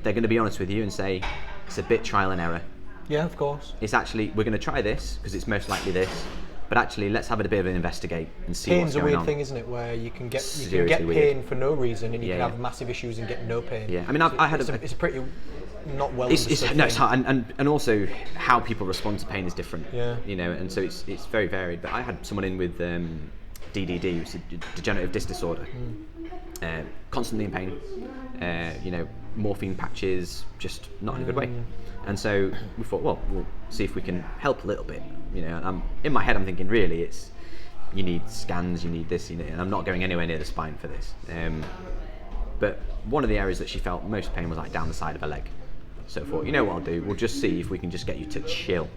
they're going to be honest with you and say, it's a bit trial and error. Yeah, of course. It's actually, we're going to try this because it's most likely this. But actually, let's have a bit of an investigate and see what's going on. Pain's a weird thing, isn't it? Where you can get pain for no reason, and you can have massive issues and get no pain. Yeah, I mean, it's a pretty not well understood. It's hard, and also how people respond to pain is different. Yeah. And so it's very varied. But I had someone in with DDD, which is a degenerative disc disorder, constantly in pain. Morphine patches, just not in a good way. And so we thought, well, we'll see if we can help a little bit. And in my head, I'm thinking, really, you need scans, you need this, and I'm not going anywhere near the spine for this. But one of the areas that she felt most pain was like down the side of her leg. So I thought, you know what I'll do? We'll just see if we can just get you to chill.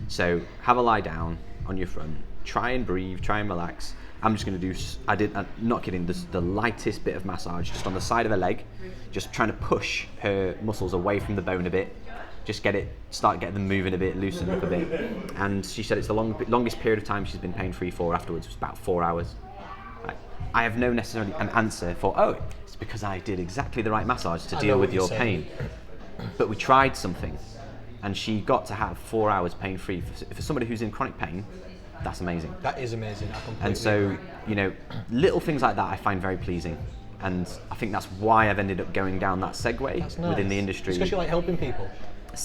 So have a lie down on your front, try and breathe, try and relax. I'm just going to I'm not kidding, the lightest bit of massage just on the side of her leg, just trying to push her muscles away from the bone a bit, just start getting them moving a bit, loosen up a bit. And she said it's the longest period of time she's been pain-free for afterwards was about 4 hours. I have no necessarily an answer for, it's because I did exactly the right massage to deal with your pain. But we tried something, and she got to have 4 hours pain-free. For somebody who's in chronic pain, that's amazing. That is amazing. I completely And so, little things like that I find very pleasing. And I think that's why I've ended up going down that segue within the industry. Especially like helping people.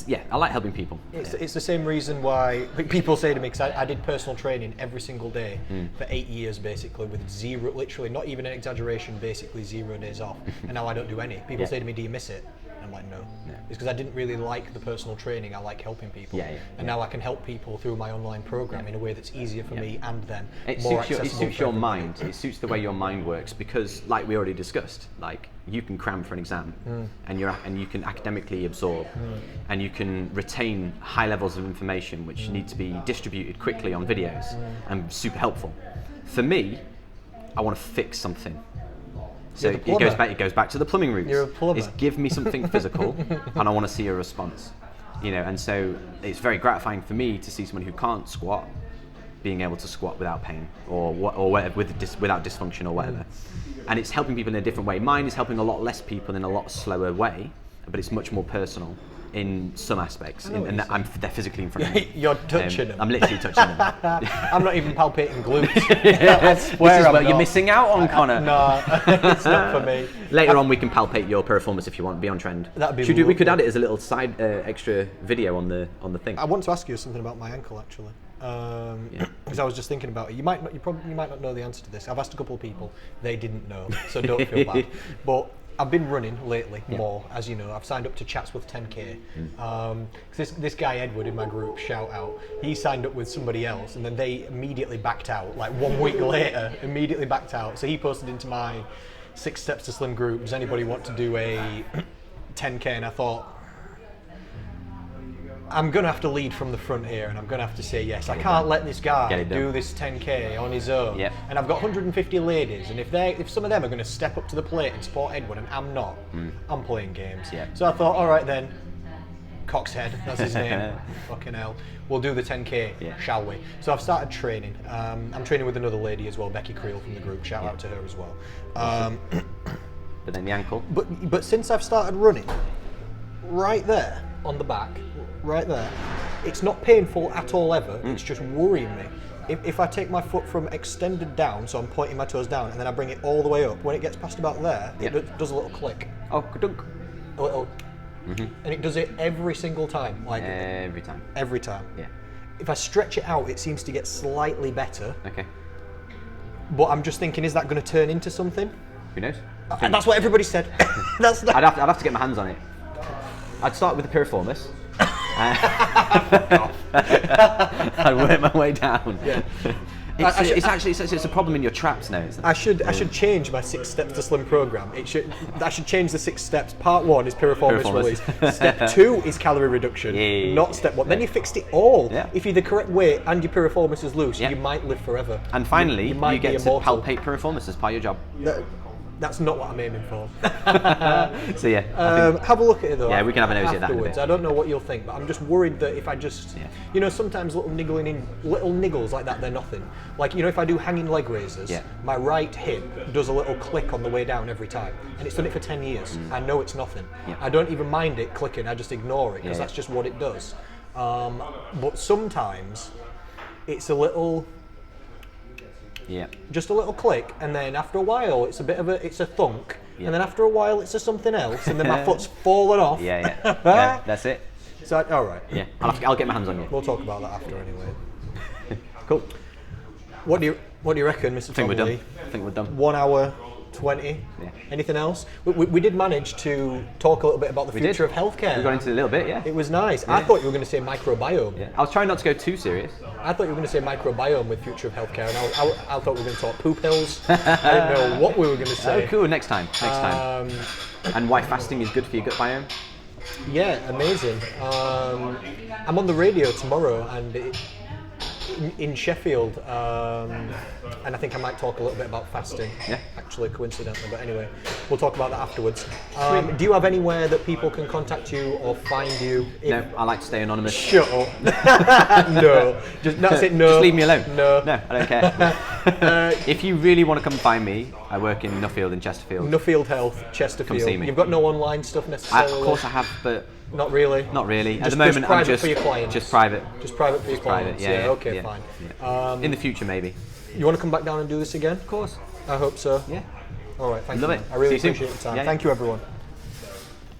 Yeah, I like helping people. It's the same reason why people say to me, because I did personal training every single day for 8 years basically, with zero, literally not even an exaggeration, basically 0 days off. And now I don't do any. People say to me, do you miss it? I'm like, no. It's because I didn't really like the personal training. I like helping people. And now I can help people through my online program in a way that's easier for me and them. It suits your mind. It suits the way your mind works, because, like we already discussed, like, you can cram for an exam, and you can academically absorb, and you can retain high levels of information which need to be distributed quickly on videos and super helpful. For me, I want to fix something. So it goes back to the plumbing roots. You're a plumber. It's give me something physical, and I want to see a response. You know, and so it's very gratifying for me to see someone who can't squat being able to squat without pain or whatever, without dysfunction or whatever. And it's helping people in a different way. Mine is helping a lot less people in a lot slower way, but it's much more personal in some aspects. They're physically in front of me. You're touching them. I'm literally touching them. I'm not even palpating glutes. I swear This is what you're missing out on, Connor. No, it's not for me. Later on, we can palpate your puriformis if you want. Be on trend. That'd be we could add it as a little side extra video on the thing. I want to ask you something about my ankle, actually. Because I was just thinking about it. You might not know the answer to this. I've asked a couple of people. They didn't know, so don't feel bad. But I've been running lately more, as you know. I've signed up to Chatsworth 10K. Cause this guy Edward in my group, shout out, he signed up with somebody else, and then they immediately backed out. Like 1 week later, immediately backed out. So he posted into my 6 Steps to Slim group, does anybody want to do a 10K? And I thought, I'm going to have to lead from the front here, and I'm going to have to say yes. I can't let this guy do this 10K on his own. And I've got 150 ladies, and if some of them are going to step up to the plate and support Edward, and I'm not, I'm playing games. So I thought, all right then, Coxhead, that's his name, fucking hell, we'll do the 10K, shall we? So I've started training. I'm training with another lady as well, Becky Creel from the group, shout out to her as well. But then the ankle. But since I've started running, right there, on the back, right there, it's not painful at all ever, it's just worrying me. If I take my foot from extended down, so I'm pointing my toes down, and then I bring it all the way up, when it gets past about there, it does a little click. Oh, ka-dunk. A little, and it does it every single time. Like every time. Every time. Yeah. If I stretch it out, it seems to get slightly better. Okay. But I'm just thinking, is that going to turn into something? Who knows? That's what everybody said. I'd have to get my hands on it. I'd start with the piriformis. I'd work my way down. It's a problem in your traps now, isn't it? I should change my 6 Steps to Slim program. I should change the 6 steps. Part 1 is piriformis release. Step 2 is calorie reduction, not step 1. Then you fixed it all. If you're the correct weight and your piriformis is loose, you might live forever. And finally, you get to palpate piriformis as part of your job. That's not what I'm aiming for. So have a look at it though. Yeah, we can have a nosy at that in a bit. I don't know what you'll think, but I'm just worried that if I just, sometimes little niggles like that, they're nothing. Like, if I do hanging leg raises, my right hip does a little click on the way down every time, and it's done it for 10 years. I know it's nothing. I don't even mind it clicking. I just ignore it because that's just what it does. But sometimes it's a little. Just a little click, and then after a while it's a thunk, and then after a while it's a something else, and then my foot's fallen off. That's it. So all right. I'll get my hands on you. We'll talk about that after anyway. Cool. What do you reckon, Mr. Tom Lee? I think we're done. 1 hour 20. Anything else? We did manage to talk a little bit about the future of healthcare. We got into a little bit, It was nice. I thought you were going to say microbiome. I was trying not to go too serious. I thought you were going to say microbiome with future of healthcare, and I thought we were going to talk poop hills. I didn't know what we were going to say. Oh, cool. Next time. And why fasting is good for your gut biome. Yeah, amazing. I'm on the radio tomorrow, and in Sheffield, and I think I might talk a little bit about fasting. Actually, coincidentally, but anyway, we'll talk about that afterwards. Do you have anywhere that people can contact you or find you? No, I like to stay anonymous. Shut up. No, that's it. No, just leave me alone. No, I don't care. If you really want to come find me, I work in Nuffield in Chesterfield. Nuffield Health, Chesterfield. Come see me. You've got no online stuff necessarily. Of course I have, but. Not really. At the moment, I'm just for your clients. Just private. Just private for your clients. Okay, fine. In the future, maybe. You want to come back down and do this again? Of course. I hope so. Yeah. All right. Thank you. Love it. I really appreciate your time. Thank you, everyone.